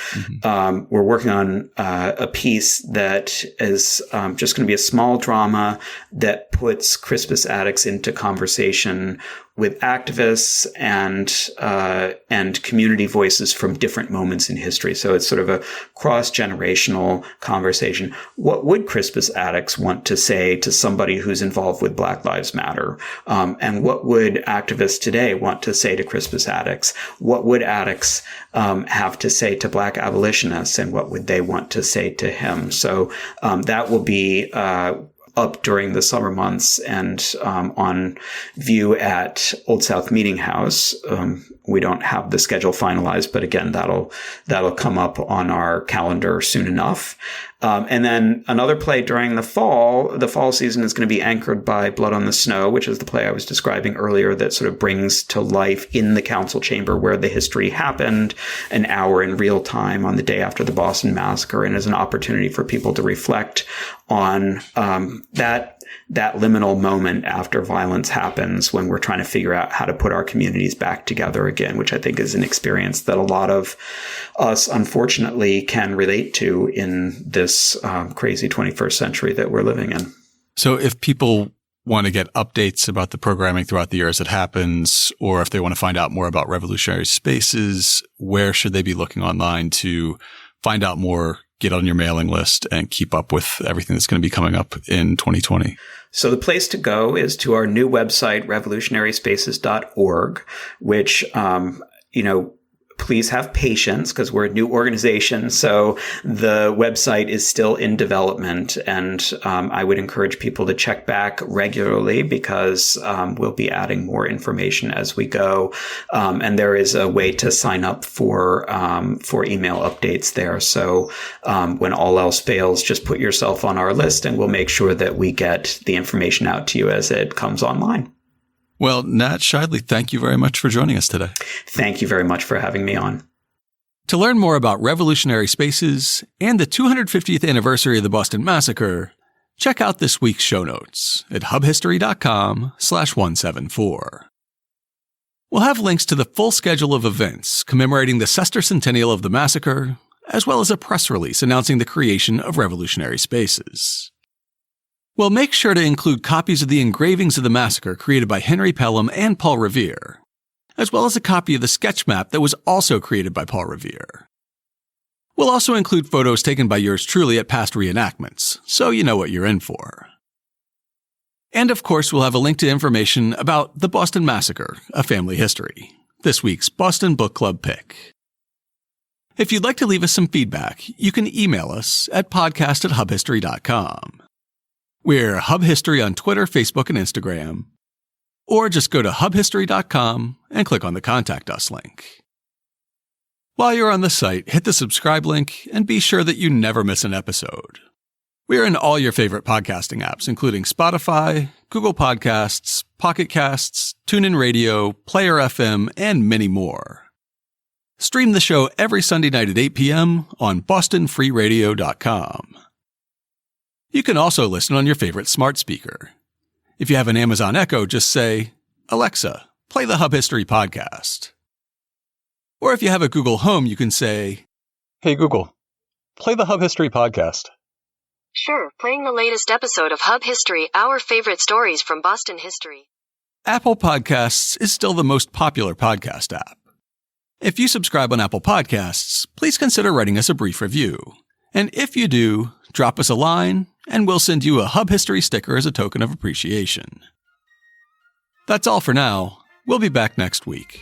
working on a piece that is just going to be a small drama that puts Crispus Attucks into conversation with activists and community voices from different moments in history. So it's sort of a cross-generational conversation. What would Crispus Attucks want to say to somebody who's involved with Black Lives Matter? And what would activists today want to say to Crispus Attucks? What would Attucks have to say to Black abolitionists, and what would they want to say to him? So that will be up during the summer months and on view at Old South Meeting House. We don't have the schedule finalized, but again, that'll come up on our calendar soon enough. And then another play during the fall season is going to be anchored by Blood on the Snow, which is the play I was describing earlier that sort of brings to life in the council chamber where the history happened, an hour in real time on the day after the Boston Massacre, and is an opportunity for people to reflect on that liminal moment after violence happens, when we're trying to figure out how to put our communities back together again, which I think is an experience that a lot of us, unfortunately, can relate to in this crazy 21st century that we're living in. So if people want to get updates about the programming throughout the year as it happens, or if they want to find out more about Revolutionary Spaces, where should they be looking online to find out more, get on your mailing list, and keep up with everything that's going to be coming up in 2020? So the place to go is to our new website, revolutionaryspaces.org, which, please have patience because we're a new organization. So the website is still in development, and I would encourage people to check back regularly because we'll be adding more information as we go. And there is a way to sign up for email updates there. So when all else fails, just put yourself on our list and we'll make sure that we get the information out to you as it comes online. Well, Nat Sheidley, thank you very much for joining us today. Thank you very much for having me on. To learn more about Revolutionary Spaces and the 250th anniversary of the Boston Massacre, check out this week's show notes at hubhistory.com/174. We'll have links to the full schedule of events commemorating the sesquicentennial of the massacre, as well as a press release announcing the creation of Revolutionary Spaces. We'll make sure to include copies of the engravings of the massacre created by Henry Pelham and Paul Revere, as well as a copy of the sketch map that was also created by Paul Revere. We'll also include photos taken by yours truly at past reenactments, so you know what you're in for. And of course, we'll have a link to information about the Boston Massacre, A Family History, this week's Boston Book Club pick. If you'd like to leave us some feedback, you can email us at podcast@hubhistory.com. We're Hub History on Twitter, Facebook, and Instagram. Or just go to hubhistory.com and click on the Contact Us link. While you're on the site, hit the subscribe link and be sure that you never miss an episode. We're in all your favorite podcasting apps, including Spotify, Google Podcasts, Pocket Casts, TuneIn Radio, Player FM, and many more. Stream the show every Sunday night at 8 p.m. on bostonfreeradio.com. You can also listen on your favorite smart speaker. If you have an Amazon Echo, just say, "Alexa, play the Hub History podcast." Or if you have a Google Home, you can say, "Hey Google, play the Hub History podcast." Sure, playing the latest episode of Hub History, our favorite stories from Boston history. Apple Podcasts is still the most popular podcast app. If you subscribe on Apple Podcasts, please consider writing us a brief review. And if you do, drop us a line, and we'll send you a Hub History sticker as a token of appreciation. That's all for now. We'll be back next week.